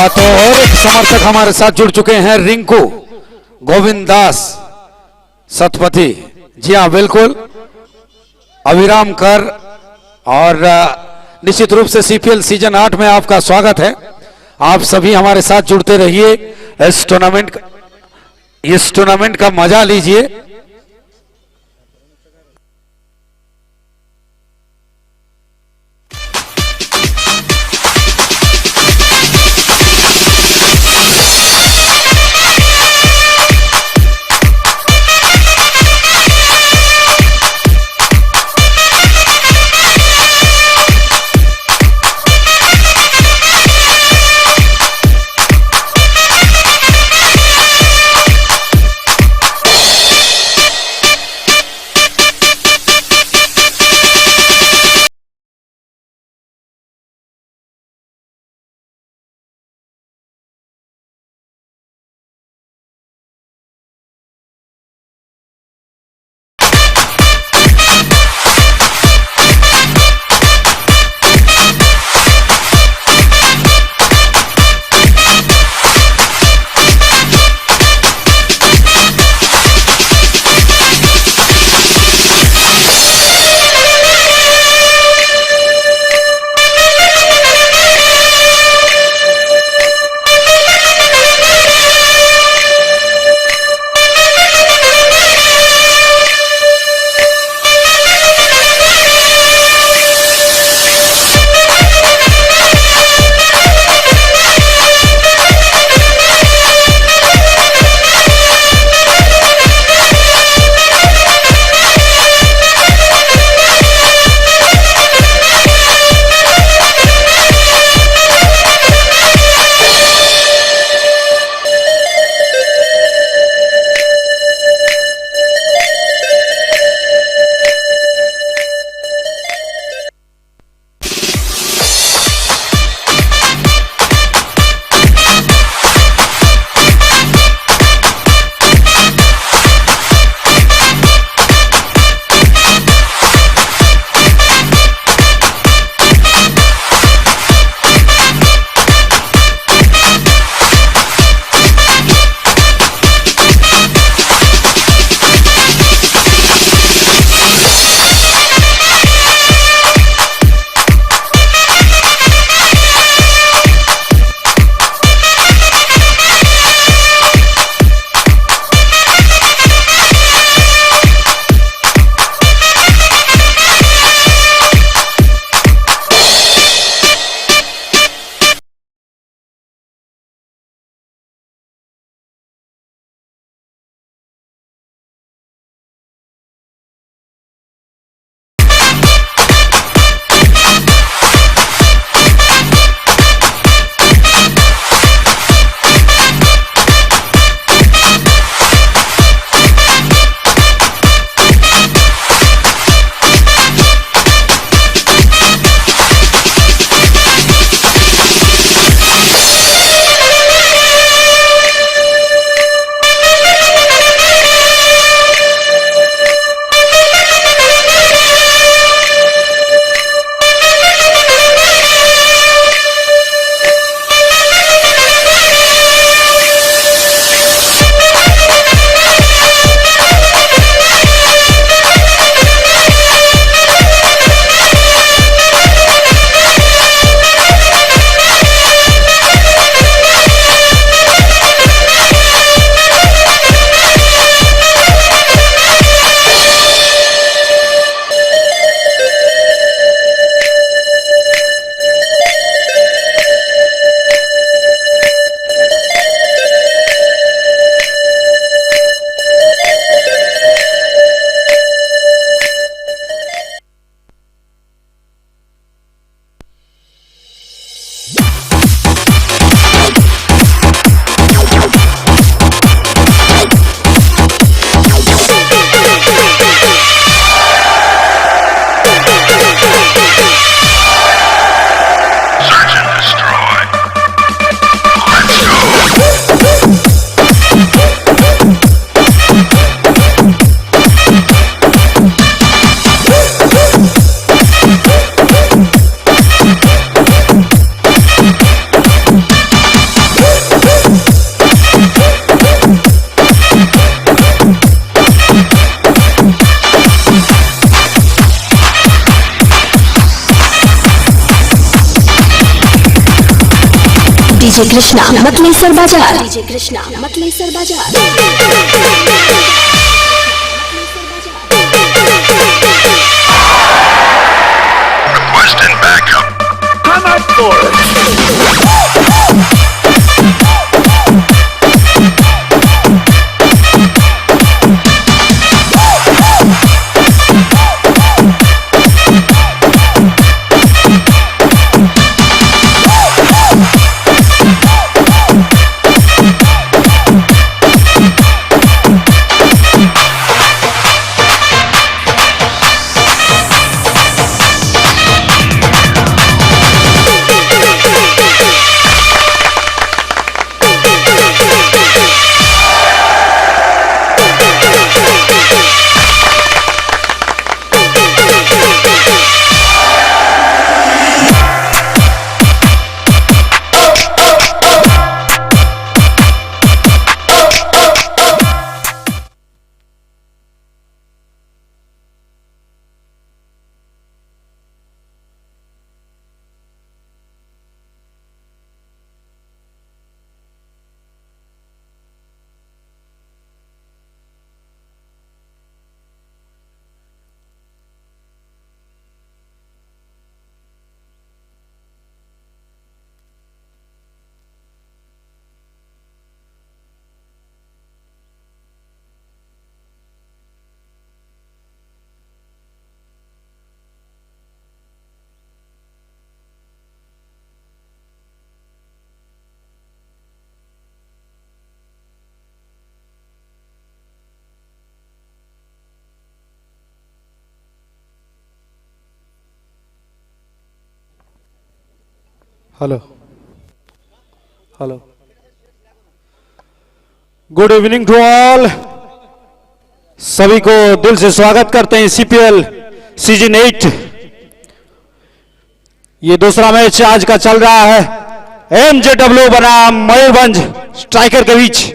तो और एक समर्थक हमारे साथ जुड़ चुके हैं, रिंकू गोविंद दास सतपथी। जी हाँ, बिल्कुल अविराम कर, और निश्चित रूप से CPL सीजन 8 में आपका स्वागत है। आप सभी हमारे साथ जुड़ते रहिए, इस टूर्नामेंट का मजा लीजिए। डीजे कृष्णा मतलेसर बाजार। डीजे कृष्णा मतलेसर बाजार। Requesting backup. Come out for it. Hello hello, good evening to all. सभी को दिल से स्वागत करते हैं सीपीएल सीजन 8। ये दूसरा मैच आज का चल रहा है एमजेडब्ल्यू बनाम मयूरभंज स्ट्राइकर के बीच।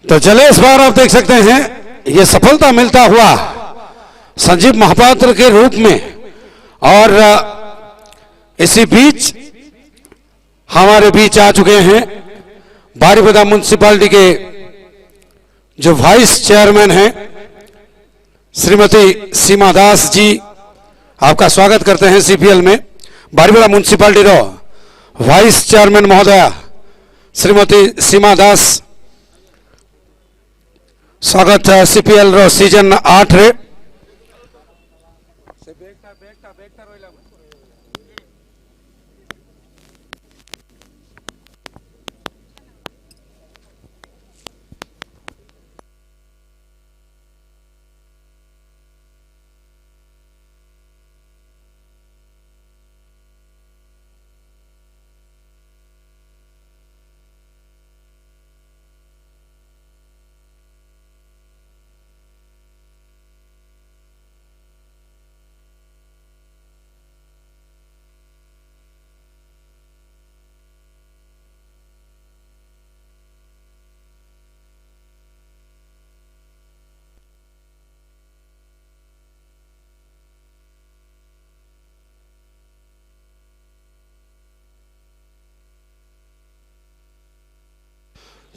तो चले, इस बार आप देख सकते हैं ये सफलता मिलता हुआ संजीव महापात्र के रूप में, और इसी बीच हमारे बीच आ चुके हैं बारीपदा म्युनिसिपैलिटी के जो वाइस चेयरमैन हैं श्रीमती सीमा दास जी। आपका स्वागत करते हैं सीपीएल में। बारीपदा म्युनिसिपैलिटी रो वाइस चेयरमैन महोदया श्रीमती सीमा दास, स्वागत है सीपीएल रो सीजन 8 रे।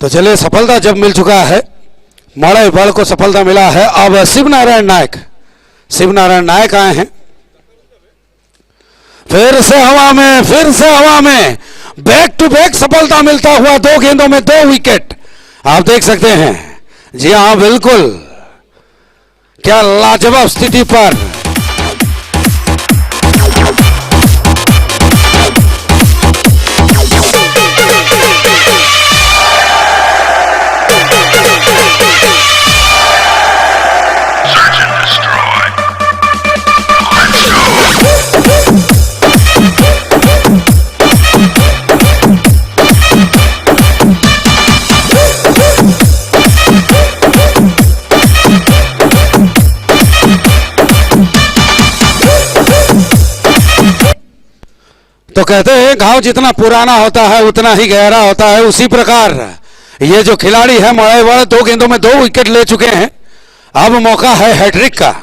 तो चलिए, सफलता जब मिल चुका है, मड़ई बल को सफलता मिला है। अब शिव नारायण नायक आए हैं। फिर से हवा में बैक टू बैक सफलता मिलता हुआ 2 गेंदों में 2 विकेट। आप देख सकते हैं, जी हाँ बिल्कुल, क्या लाजवाब स्थिति पर तो कहते हैं घाव जितना पुराना होता है उतना ही गहरा होता है। उसी प्रकार ये जो खिलाड़ी है मड़ई 2 गेंदों में 2 विकेट ले चुके हैं। अब मौका है हैट्रिक का,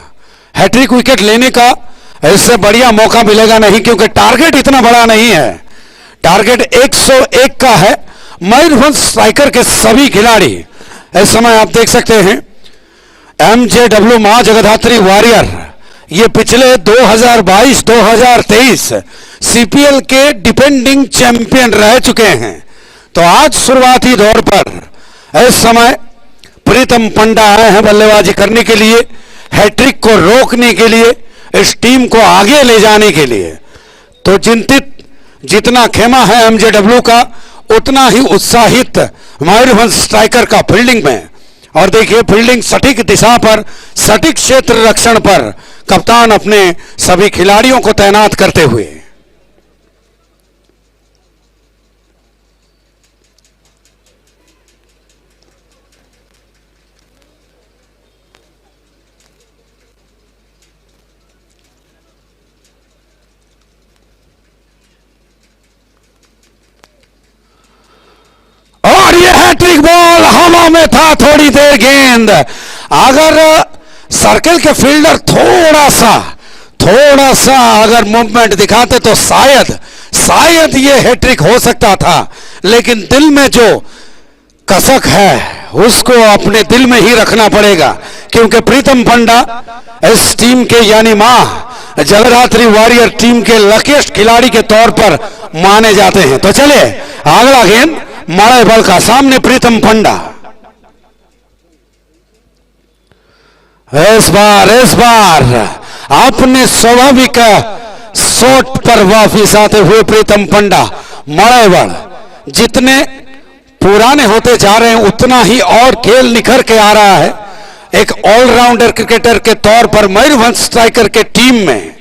हैट्रिक विकेट लेने का। इससे बढ़िया मौका मिलेगा नहीं, क्योंकि टारगेट इतना बड़ा नहीं है, टारगेट 101 का है। मयूरभंज स्ट्राइकर के सभी खिलाड़ी इस समय आप देख सकते हैं, MJW मां जगधात्री वॉरियर ये पिछले 2022-2023 CPL के डिफेंडिंग चैंपियन रह चुके हैं। तो आज शुरुआती दौर पर इस समय प्रीतम पंडा आए हैं बल्लेबाजी करने के लिए, हैट्रिक को रोकने के लिए, इस टीम को आगे ले जाने के लिए। तो चिंतित जितना खेमा है MJW का, उतना ही उत्साहित मयूरभंज स्ट्राइकर का फील्डिंग में। और देखिए फील्डिंग सटीक दिशा पर, सटीक क्षेत्र रक्षण पर कप्तान अपने सभी खिलाड़ियों को तैनात करते हुए। और यह हैट्रिक बॉल हवा में था थोड़ी देर गेंद। अगर सर्कल के फील्डर थोड़ा सा अगर मूवमेंट दिखाते तो शायद ये हैट्रिक हो सकता था। लेकिन दिल में जो कसक है उसको अपने दिल में ही रखना पड़ेगा, क्योंकि प्रीतम पंडा इस टीम के यानी मां जगधात्री वॉरियर टीम के लकीस्ट खिलाड़ी के तौर पर माने जाते हैं। तो चले अगला गेंद माड़े बल का, सामने प्रीतम पंडा। इस बार अपने स्वाभाविक शॉट पर वापिस आते हुए प्रीतम पंडा। माड़े बल जितने पुराने होते जा रहे हैं उतना ही और खेल निखर के आ रहा है। एक ऑलराउंडर क्रिकेटर के तौर पर मयूरभंज स्ट्राइकर के टीम में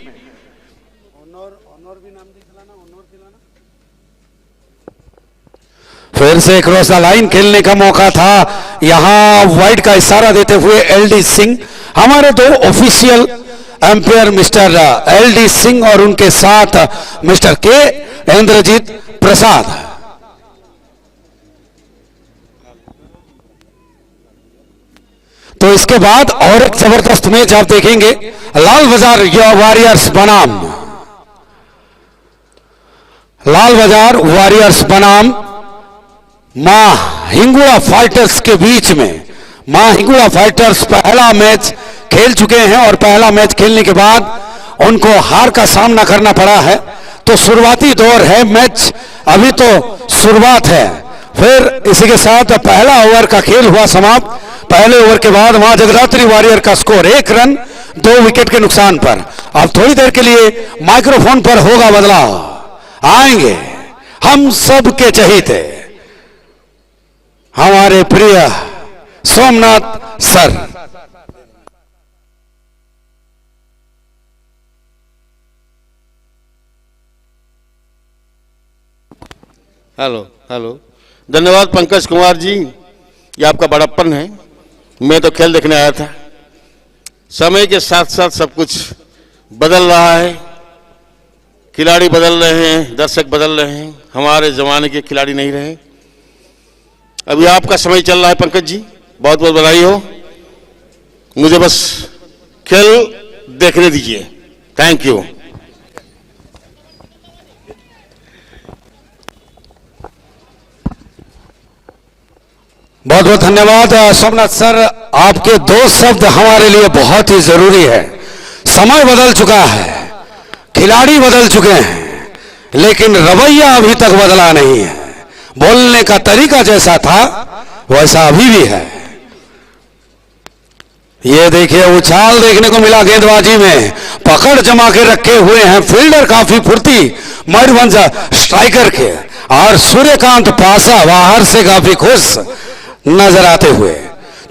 फिर से क्रॉस द लाइन खेलने का मौका था। यहां वाइड का इशारा देते हुए LD सिंह, हमारे दो official umpire mister LD Singh और उनके साथ मिस्टर के इंद्रजीत प्रसाद। तो इसके बाद और एक जबरदस्त मैच आप देखेंगे, लाल बाजार वॉरियर्स बनाम, लाल बाजार वॉरियर्स बनाम मां हिंगुड़ा फाइटर्स के बीच में। मां हिंगुड़ा फाइटर्स पहला मैच खेल चुके हैं और पहला मैच खेलने के बाद उनको हार का सामना करना पड़ा है। तो शुरुआती दौर है, मैच अभी तो शुरुआत है। फिर इसी के साथ पहला ओवर का खेल हुआ समाप्त। पहले ओवर के बाद मां जगधात्री वॉरियर का स्कोर 1 रन 2 विकेट के नुकसान पर। अब थोड़ी देर के लिए माइक्रोफोन पर होगा बदलाव। आएंगे हम सब के चहेते हमारे प्रिय सोमनाथ सर। हेलो, धन्यवाद पंकज कुमार जी, ये आपका बड़प्पन है। मैं तो खेल देखने आया था। समय के साथ साथ सब कुछ बदल रहा है, खिलाड़ी बदल रहे हैं, दर्शक बदल रहे हैं, हमारे जमाने के खिलाड़ी नहीं रहे। अभी आपका समय चल रहा है पंकज जी, बहुत बहुत बधाई हो। मुझे बस खेल देखने दीजिए। Thank you. बहुत बहुत धन्यवाद सोमनाथ सर, आपके 2 शब्द हमारे लिए बहुत ही जरूरी है। समय बदल चुका है, खिलाड़ी बदल चुके हैं, लेकिन रवैया अभी तक बदला नहीं है। बोलने का तरीका जैसा था वैसा अभी भी है। ये देखिए उछाल देखने को मिला गेंदबाजी में, पकड़ जमा के रखे हुए हैं फील्डर काफी फुर्ती मयूरभंज स्ट्राइकर के। और सूर्यकांत पासा बाहर से काफी खुश नजर आते हुए।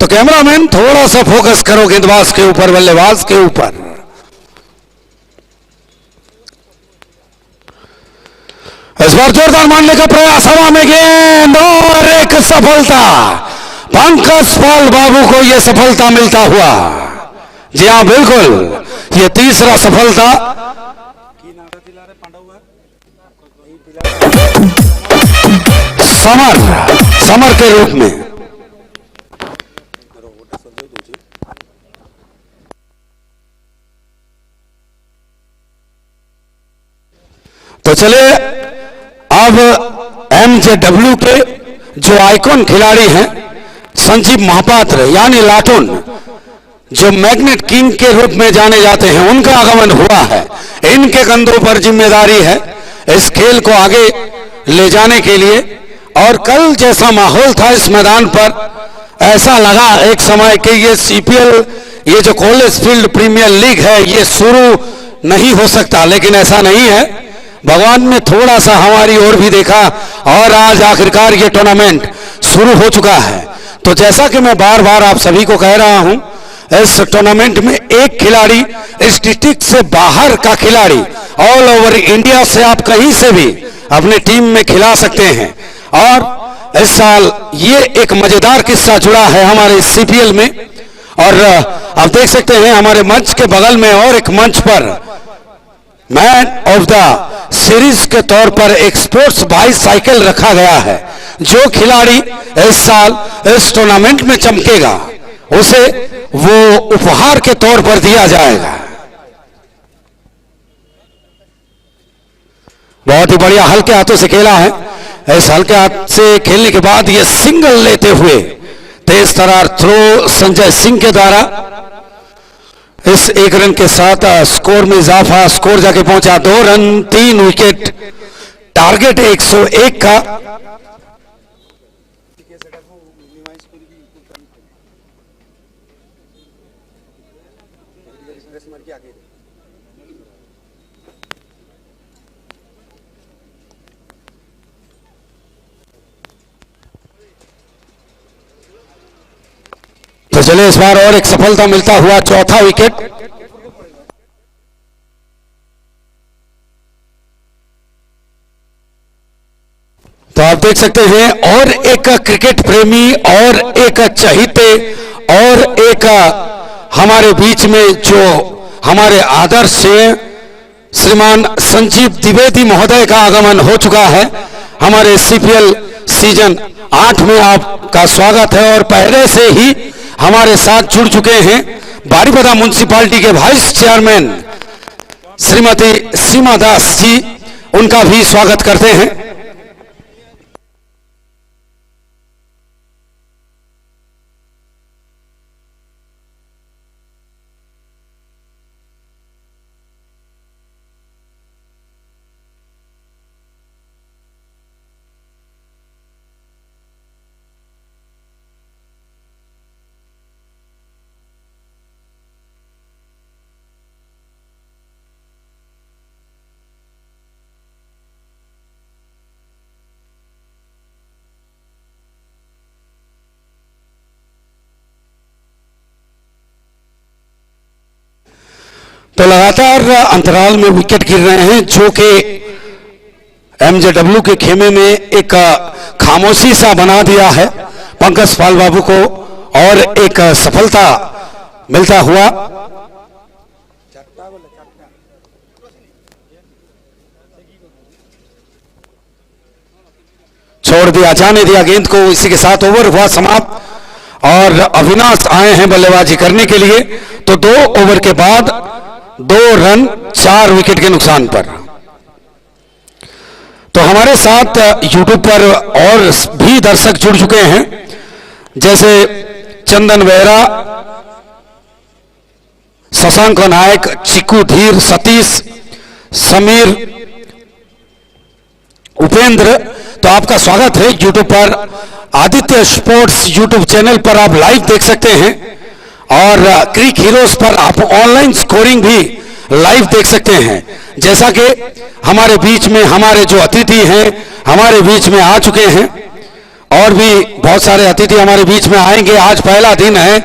तो कैमरामैन थोड़ा सा फोकस करो गेंदबाज के ऊपर, बल्लेबाज के ऊपर। इस बार जोरदार मारने का प्रयास, हवा में गेंद और एक सफलता। पंकज पाल बाबू को यह सफलता मिलता हुआ। जी हां बिल्कुल, यह तीसरा सफलता समर के रूप में। तो चले अब MJW के जो आइकॉन खिलाड़ी हैं संजीव महापात्र यानी लाटून, जो मैग्नेट किंग के रूप में जाने जाते हैं, उनका आगमन हुआ है। इनके कंधों पर जिम्मेदारी है इस खेल को आगे ले जाने के लिए। और कल जैसा माहौल था इस मैदान पर, ऐसा लगा एक समय कि ये CPL, ये जो कॉलेज फील्ड प्रीमियर लीग है, ये शुरू नहीं हो सकता, लेकिन ऐसा नहीं है। भगवान ने थोड़ा सा हमारी ओर भी देखा और आज आखिरकार ये टूर्नामेंट शुरू हो चुका है। तो जैसा कि मैं बार बार आप सभी को कह रहा हूं, इस टूर्नामेंट में एक खिलाड़ी इस डिस्ट्रिक्ट से बाहर का खिलाड़ी ऑल ओवर इंडिया से आप कहीं से भी अपने टीम में खिला सकते हैं। और इस साल ये एक मजेदार किस्सा जुड़ा है हमारे CPL में। और आप देख सकते हैं हमारे मंच के बगल में और एक मंच पर मैन ऑफ द सीरीज के तौर पर एक स्पोर्ट्स बाईसाइकिल रखा गया है। जो खिलाड़ी इस साल इस टूर्नामेंट में चमकेगा उसे वो उपहार के तौर पर दिया जाएगा। बहुत ही बढ़िया हल्के हाथों से खेला है। इस हल्के हाथ से खेलने के बाद ये सिंगल लेते हुए तेज तरार थ्रो संजय सिंह के द्वारा इस 1 रन के साथ स्कोर में इजाफा। स्कोर जाके पहुंचा 2 रन 3 विकेट, टारगेट 101 का। तो चले इस बार और एक सफलता मिलता हुआ चौथा विकेट। तो आप देख सकते हैं और एक क्रिकेट प्रेमी और एक चहीते और एक हमारे बीच में जो हमारे आदर्श श्रीमान संजीव द्विवेदी महोदय का आगमन हो चुका है। हमारे CPL सीजन 8 में आपका स्वागत है। और पहले से ही हमारे साथ जुड़ चुके हैं बारीपदा म्युनिसिपालिटी के वाइस चेयरमैन श्रीमती सीमा दास जी, उनका भी स्वागत करते हैं। तो लगातार अंतराल में विकेट गिर रहे हैं, जो कि MJW के खेमे में एक खामोशी सा बना दिया है पंकज पाल बाबू को। और एक सफलता मिलता हुआ छोड़ दिया, जाने दिया गेंद को। इसी के साथ ओवर हुआ समाप्त और अविनाश आए हैं बल्लेबाजी करने के लिए। तो 2 ओवर के बाद 2 रन 4 विकेट के नुकसान पर। तो हमारे साथ यूट्यूब पर और भी दर्शक जुड़ चुके हैं, जैसे चंदन बेहरा, शशांक नायक, चिक्कू धीर, सतीश, समीर, उपेंद्र। तो आपका स्वागत है यूट्यूब पर। आदित्य स्पोर्ट्स यूट्यूब चैनल पर आप लाइव देख सकते हैं और क्रिक हीरोज पर आप ऑनलाइन स्कोरिंग भी लाइव देख सकते हैं। जैसा कि हमारे बीच में हमारे जो अतिथि हैं हमारे बीच में आ चुके हैं और भी बहुत सारे अतिथि हमारे बीच में आएंगे। आज पहला दिन है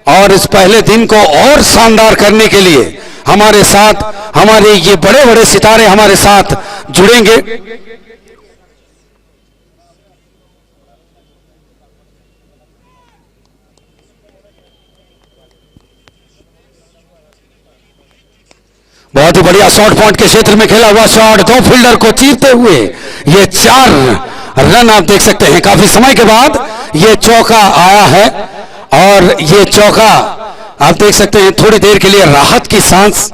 और इस पहले दिन को और शानदार करने के लिए हमारे साथ हमारे ये बड़े बड़े सितारे हमारे साथ जुड़ेंगे। बहुत ही बढ़िया शॉर्ट पॉइंट के क्षेत्र में खेला हुआ शॉट, 2 फील्डर को चीरते हुए ये 4 रन आप देख सकते हैं। काफी समय के बाद ये चौका आया है और ये चौका आप देख सकते हैं थोड़ी देर के लिए राहत की सांस।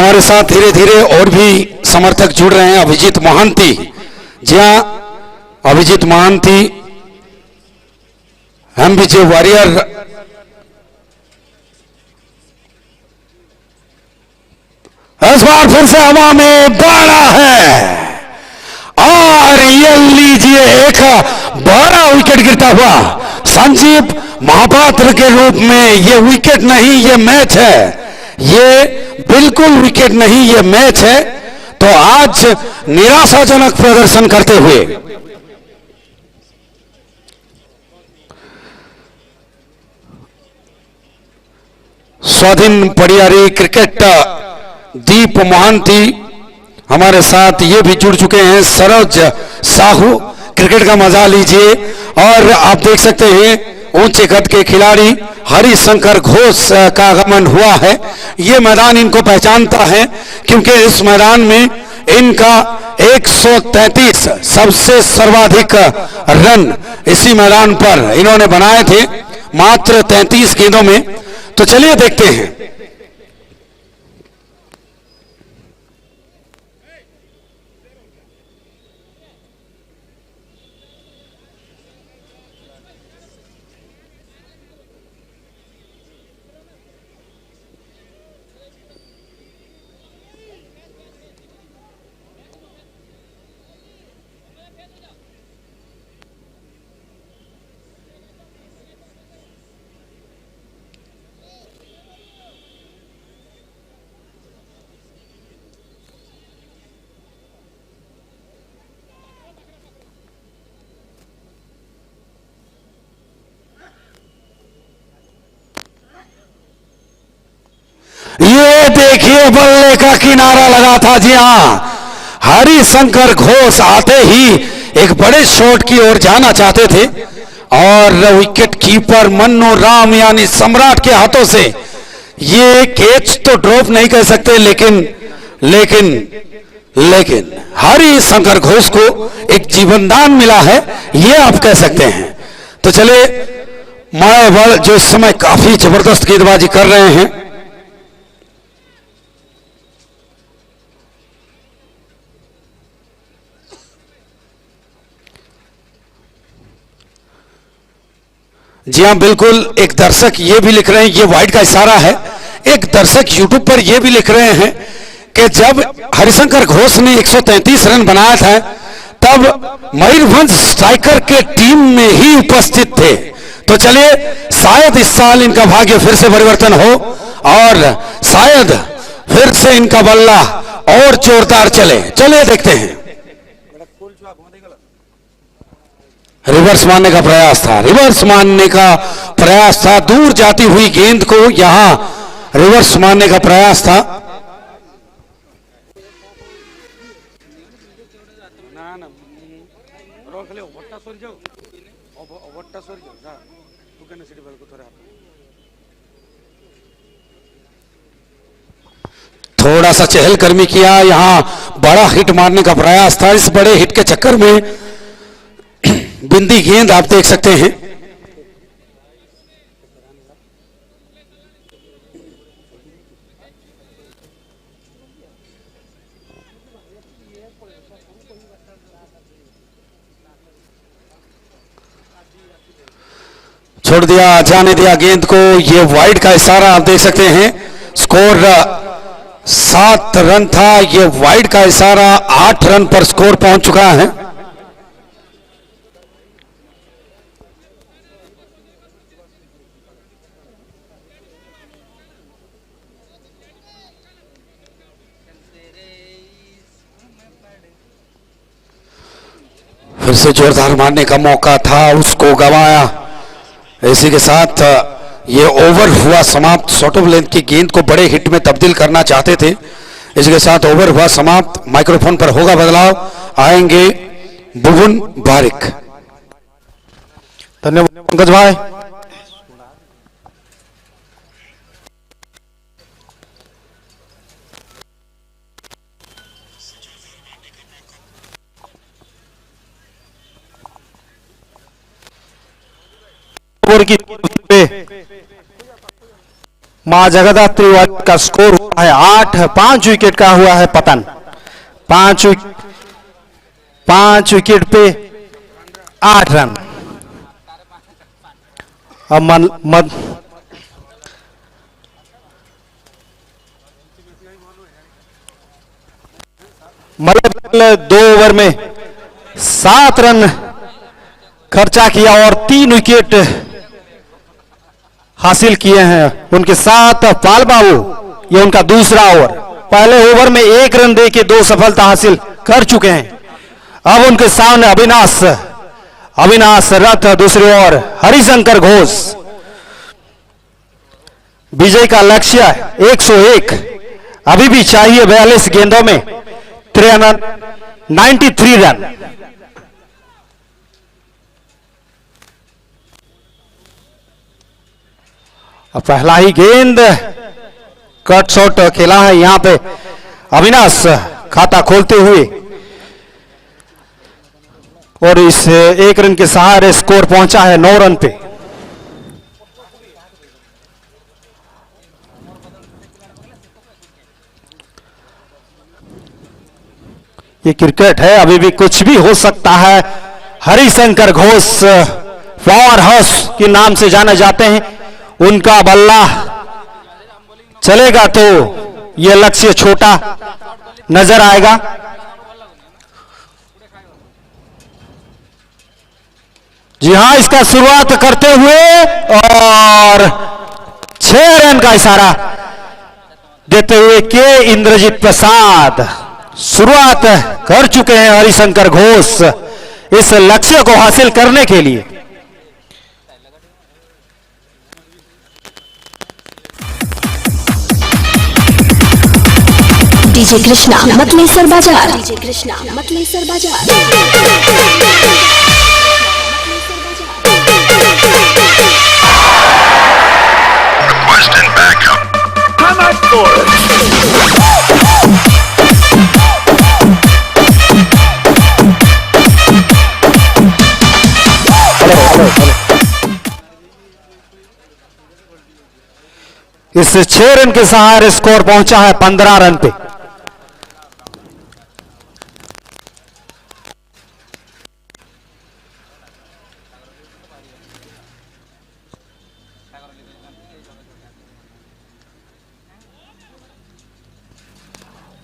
हमारे साथ धीरे धीरे और भी समर्थक जुड़ रहे हैं। अभिजीत महांती, जी हाँ, अभिजीत महांती एमबीजे वॉरियर इस बार फिर से हवा में बड़ा है और ये लीजिए एक बड़ा विकेट गिरता हुआ। संजीव महापात्र के रूप में ये विकेट नहीं, ये मैच है, ये बिल्कुल विकेट नहीं, ये मैच है। तो आज निराशाजनक प्रदर्शन करते हुए स्वाधीन पड़ियारी क्रिकेट दीप महांती हमारे साथ ये भी जुड़ चुके हैं। सरोज साहू, क्रिकेट का मजा लीजिए। और आप देख सकते हैं ऊंचे कद के खिलाड़ी हरिशंकर घोष का आगमन हुआ है। ये मैदान इनको पहचानता है क्योंकि इस मैदान में इनका 133 सबसे सर्वाधिक रन इसी मैदान पर इन्होंने बनाए थे, मात्र 33 गेंदों में। तो चलिए देखते हैं। ये देखिए बल्ले का किनारा लगा था। जी हाँ, हरिशंकर घोष आते ही एक बड़े शॉट की ओर जाना चाहते थे और विकेट कीपर मन्नू राम यानी सम्राट के हाथों से ये कैच तो ड्रॉप नहीं कर सकते, लेकिन हरिशंकर घोष को एक जीवनदान मिला है, ये आप कह सकते हैं। तो चले मायावल जो इस समय काफी जबरदस्त गेंदबाजी कर रहे हैं। जी हाँ, बिल्कुल। एक दर्शक ये भी लिख रहे हैं, ये वाइड का इशारा है। एक दर्शक यूट्यूब पर ये भी लिख रहे हैं कि जब हरिशंकर घोष ने 133 रन बनाया था तब मयूरभंज स्ट्राइकर के टीम में ही उपस्थित थे। तो चलिए, शायद इस साल इनका भाग्य फिर से परिवर्तन हो और शायद फिर से इनका बल्ला और जोरदार चले। चलिए देखते हैं। रिवर्स मारने का प्रयास था, रिवर्स मारने का प्रयास था, दूर जाती हुई गेंद को यहां रिवर्स मारने का प्रयास था। थोड़ा सा चहलकदमी किया, यहां बड़ा हिट मारने का प्रयास था। इस बड़े हिट के चक्कर में बिंदी गेंद आप देख सकते हैं। छोड़ दिया, जाने दिया गेंद को। ये वाइड का इशारा आप देख सकते हैं। स्कोर 7 रन था, ये वाइड का इशारा 8 रन पर स्कोर पहुंच चुका है। फिर से जोरदार मारने का मौका था, उसको गंवाया। इसी के साथ ये ओवर हुआ समाप्त। शॉर्ट ऑफ लेंथ की गेंद को बड़े हिट में तब्दील करना चाहते थे। इसके साथ ओवर हुआ समाप्त। माइक्रोफोन पर होगा बदलाव, आएंगे भुवन बारिक। धन्यवाद पंकज भाई। ओवर की मां जगदात्री वारियर का स्कोर हुआ है 8। 5 विकेट का हुआ है पतन। 5 विकेट पे 8 रन। अब मल्ल 2 ओवर में 7 रन खर्चा किया और 3 विकेट हासिल किए हैं। उनके साथ पाल बाबू, ये उनका दूसरा ओवर। पहले ओवर में 1 रन देके 2 सफलता हासिल कर चुके हैं। अब उनके सामने अविनाश रथ दूसरी ओर। हरिशंकर घोष, विजय का लक्ष्य 101। अभी भी चाहिए 42 गेंदों में 93 रन। अब पहला ही गेंद कट शॉट खेला है यहां पे अविनाश खाता खोलते हुए, और इस 1 रन के सहारे स्कोर पहुंचा है 9 रन पे। ये क्रिकेट है, अभी भी कुछ भी हो सकता है। हरिशंकर घोष पावर हाउस के नाम से जाने जाते हैं। उनका बल्ला चलेगा तो यह लक्ष्य छोटा नजर आएगा। जी हां, इसका शुरुआत करते हुए और 6 रन का इशारा देते हुए के इंद्रजीत प्रसाद शुरुआत कर चुके हैं हरिशंकर घोष इस लक्ष्य को हासिल करने के लिए। डीजे कृष्णा मतलेसर बाजार। डीजे कृष्णा मतलेसर बाजार। Requesting backup. Come out for it. इस 6 रन के सहारे स्कोर पहुंचा है 15 रन पे।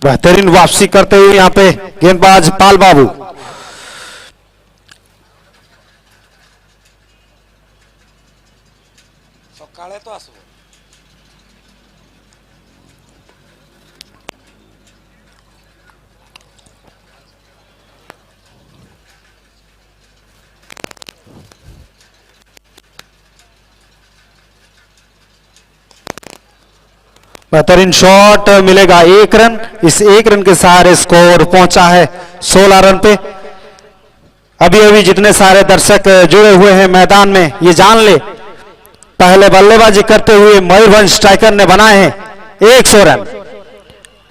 बेहतरीन वापसी करते हुए यहां पे गेंदबाज पाल बाबू। बेहतरीन शॉट मिलेगा 1 रन। इस 1 रन के सहारे स्कोर पहुंचा है 16 रन पे। अभी अभी जितने सारे दर्शक जुड़े हुए हैं मैदान में, ये जान ले, पहले बल्लेबाजी करते हुए मयूरभंज स्ट्राइकर ने बनाए हैं 100 रन।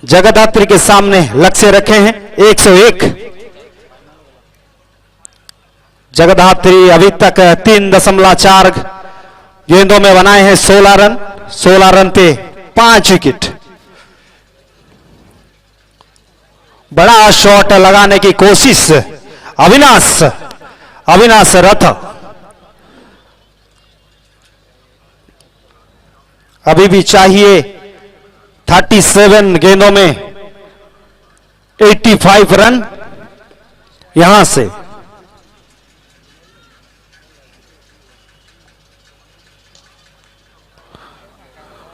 जगदात्री के सामने लक्ष्य रखे हैं 101। जगदात्री अभी तक 3.4 गेंदों में बनाए हैं 16 रन। 16 रन पे 5 विकेट। बड़ा शॉट लगाने की कोशिश अविनाश रथ। अभी भी चाहिए 37 गेंदों में 85 रन यहां से।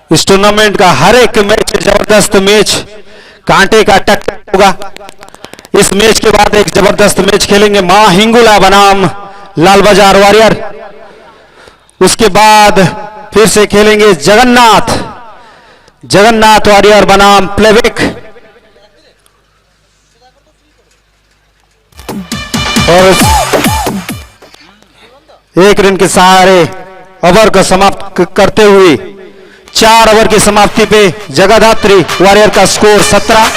इस टूर्नामेंट का हर एक मैच जबरदस्त मैच, कांटे का टक्कर होगा। इस मैच के बाद एक जबरदस्त मैच खेलेंगे मां हिंगुला बनाम लाल बाजार वॉरियर। उसके बाद फिर से खेलेंगे जगन्नाथ वॉरियर बनाम प्लेबैक। और 1 रन के सहारे ओवर को समाप्त करते हुए 4 ओवर की समाप्ति पे जगदात्री वॉरियर का स्कोर 17।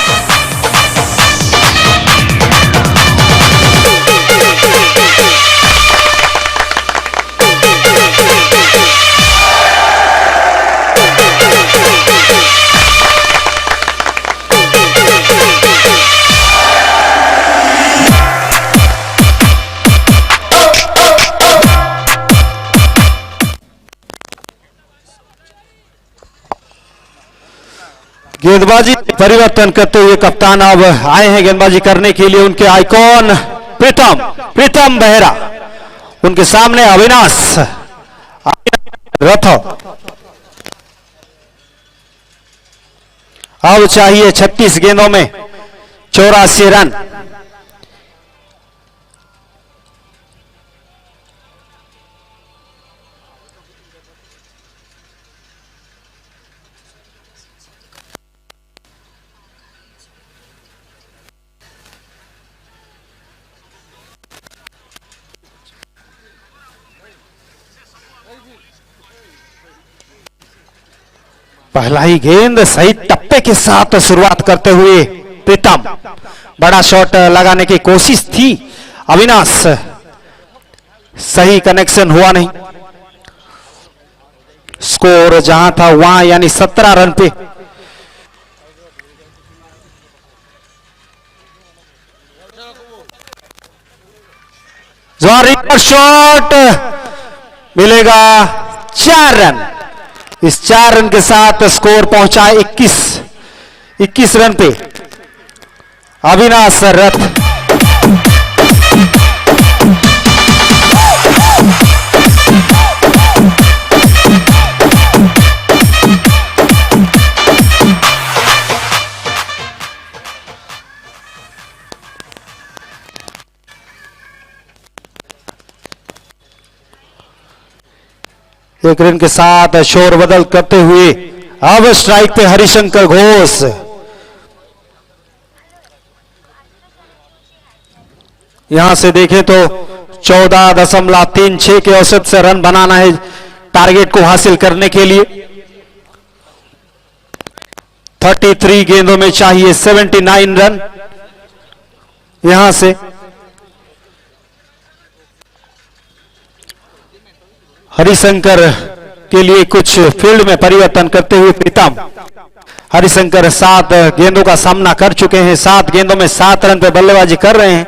गेंदबाजी परिवर्तन करते हुए कप्तान अब आए हैं गेंदबाजी करने के लिए। उनके आइकॉन प्रीतम बेहरा, उनके सामने अविनाश राठौर। अब चाहिए 36 गेंदों में 84 रन। पहला ही गेंद सही टप्पे के साथ शुरुआत करते हुए प्रीतम, बड़ा शॉट लगाने की कोशिश थी अविनाश, सही कनेक्शन हुआ नहीं। स्कोर जहां था वहां, यानी 17 रन पे। जोरदार शॉट मिलेगा 4 रन। इस 4 रन के साथ स्कोर पहुंचा 21 रन पे। अविनाश रथ एक रन के साथ शोर बदल करते हुए अब स्ट्राइक पे हरिशंकर घोष। यहां से देखें तो 14.36 के औसत से रन बनाना है टारगेट को हासिल करने के लिए। 33 गेंदों में चाहिए 79 रन। यहां से हरिशंकर के लिए कुछ फील्ड में परिवर्तन करते हुए प्रीतम। हरिशंकर 7 गेंदों का सामना कर चुके हैं, 7 गेंदों में 7 रन पे बल्लेबाजी कर रहे हैं।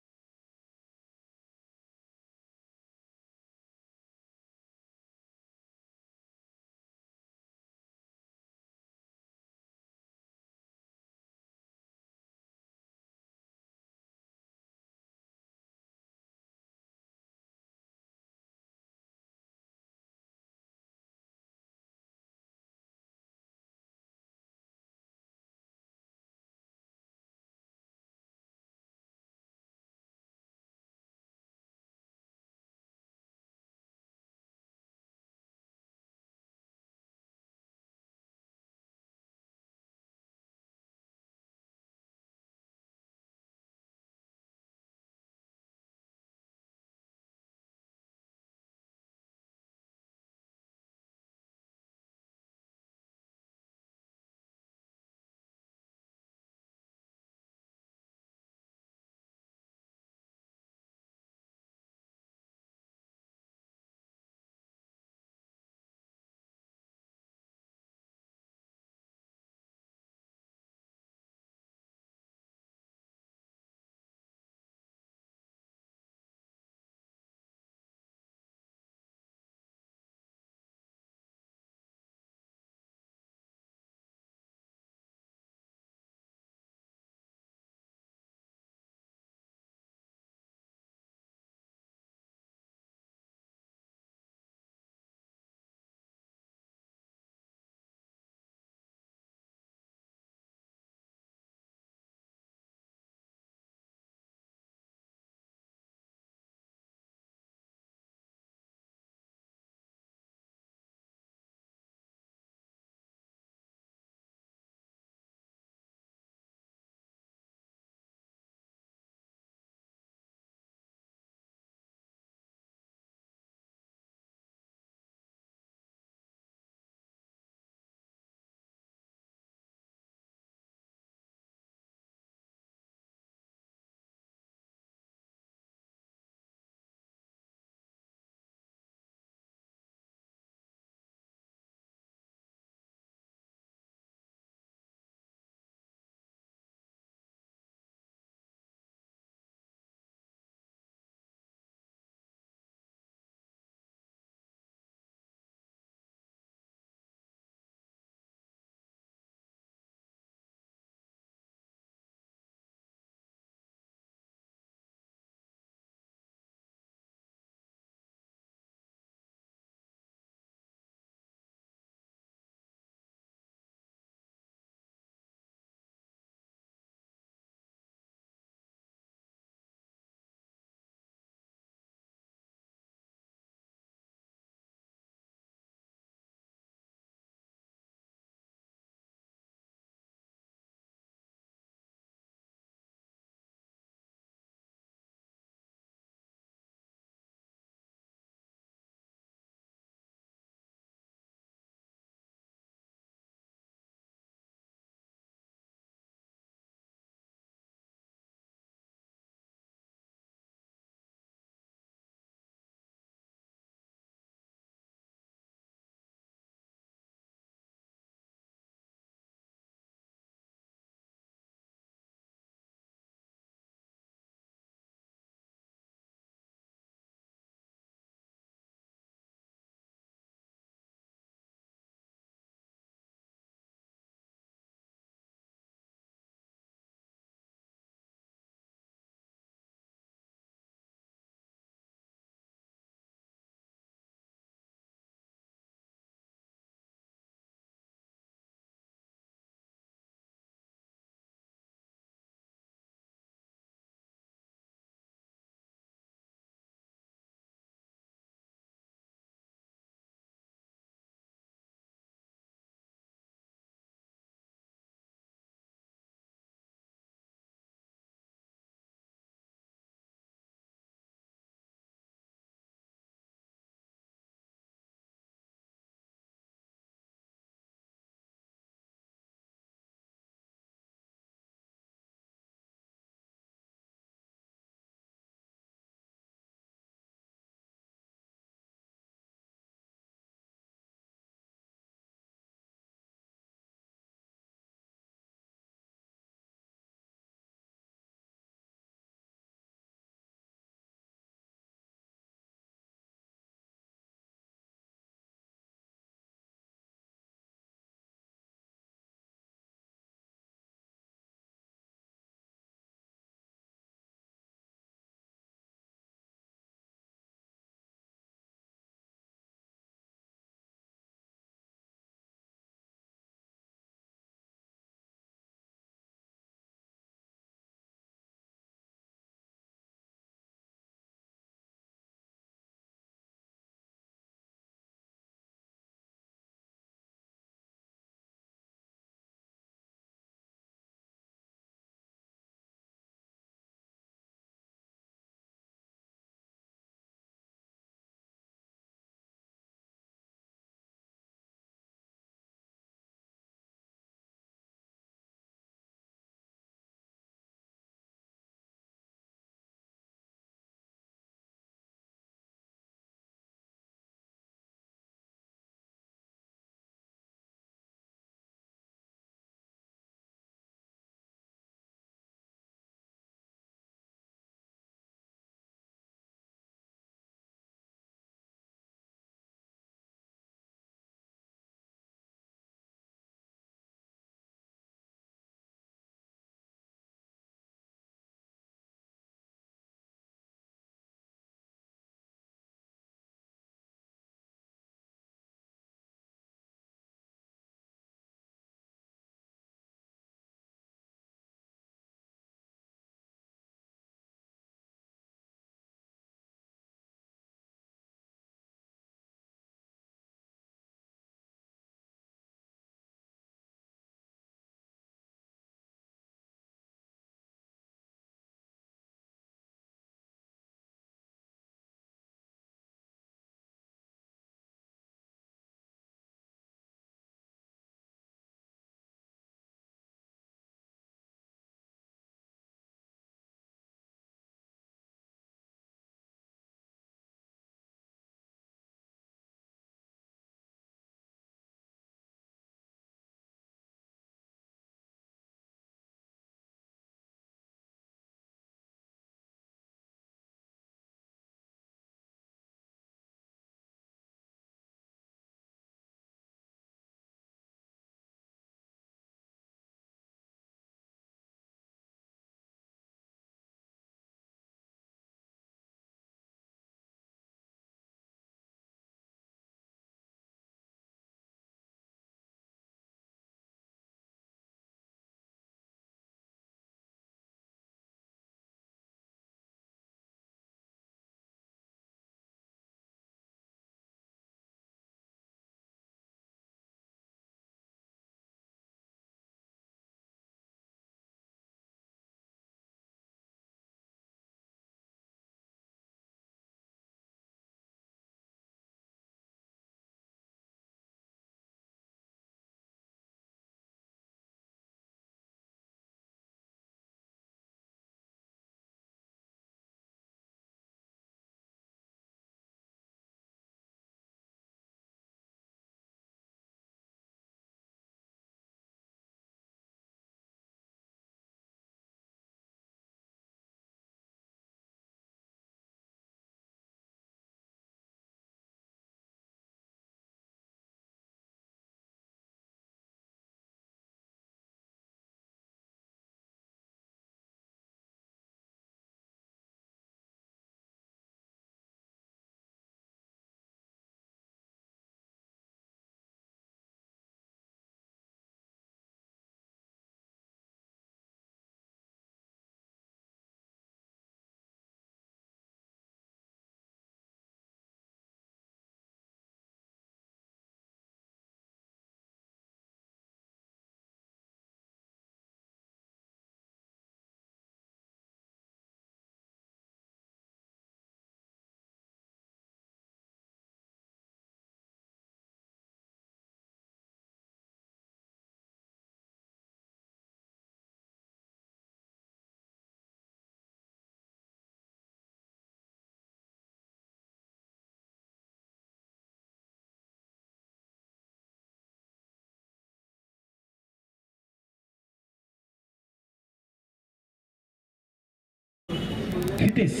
हितेश।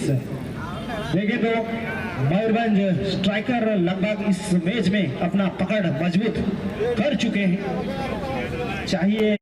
देखें तो मयूरभंज स्ट्राइकर लगभग इस मैच में अपना पकड़ मजबूत कर चुके हैं। चाहिए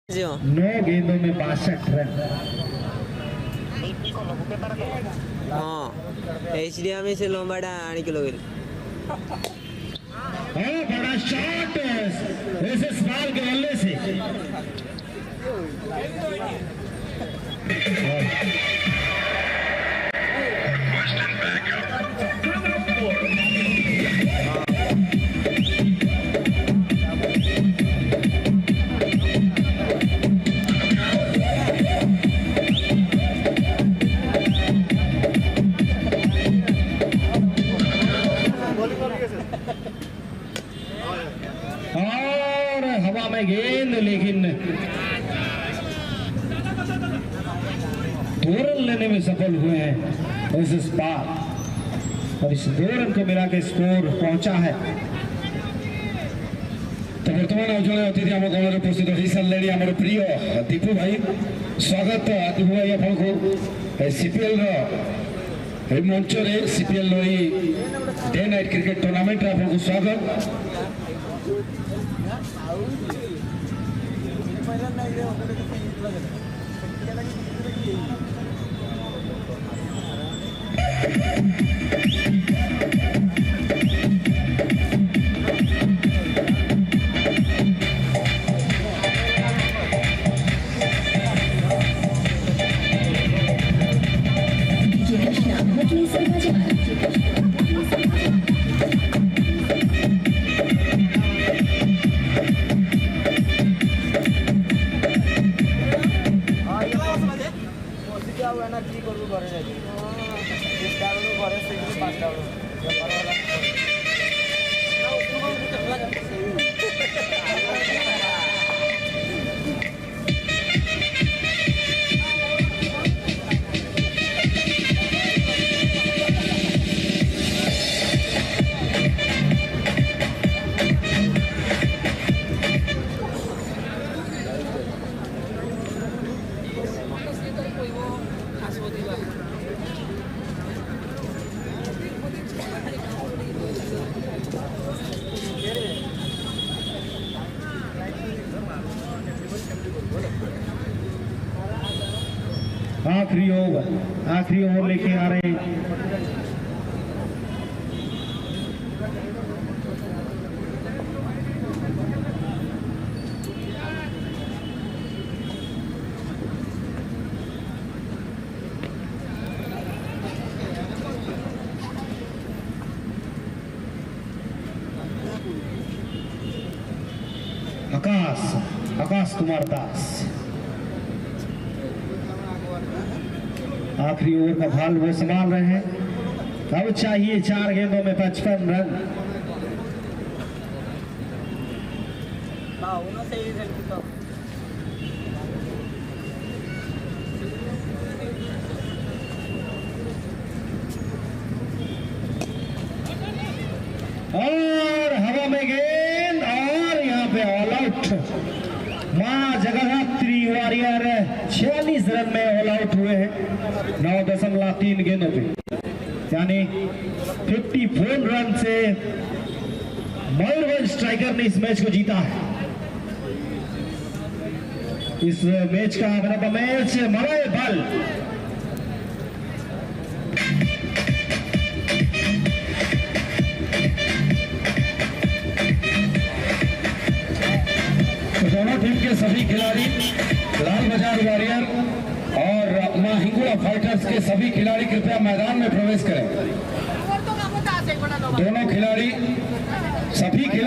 जो 9 गेंदों में 62 रन। हाँ एचडीएम से लंबाटा आने के लोग बड़ा शॉट ऐसे स्मॉल के बल्ले से। Requesting backup. और हवा में गेंद, लेकिन दो रन लेने में सफल हुए हैं इस पार, और इस 2 रन को मिला के स्कोर पहुंचा है। तो बर्तमान जड़े अतिथि आम गणर उपस्थित हो सारे आम प्रिय दीपू भाई। स्वागत दीपू भाई आपको सीपीएल मंच रे CPL day night cricket tournament आपको स्वागत। डीजे कृष्णा मतलेसर बाजार आखिरी ओवर लेके आ रहे हैं। आकाश कुमार दास आखिरी ओवर का भाल वो संभाल रहे हैं। अब चाहिए 4 गेंदों में 55 रन। और हवा में गेंद और यहाँ पे ऑल आउट। मां जगद्धात्री वॉरियर 46 रन में ऑल आउट हुए हैं 9.3 गेंदों पे, यानी 54 रन से मयूरभंज स्ट्राइकर ने इस मैच को जीता है। इस मैच का man of the match Malay बल। दोनों टीम के सभी खिलाड़ी, लाल बाजार वॉरियर और मां हिंगोला फाइटर्स के सभी खिलाड़ी कृपया मैदान में प्रवेश करें। दोनों खिलाड़ी सभी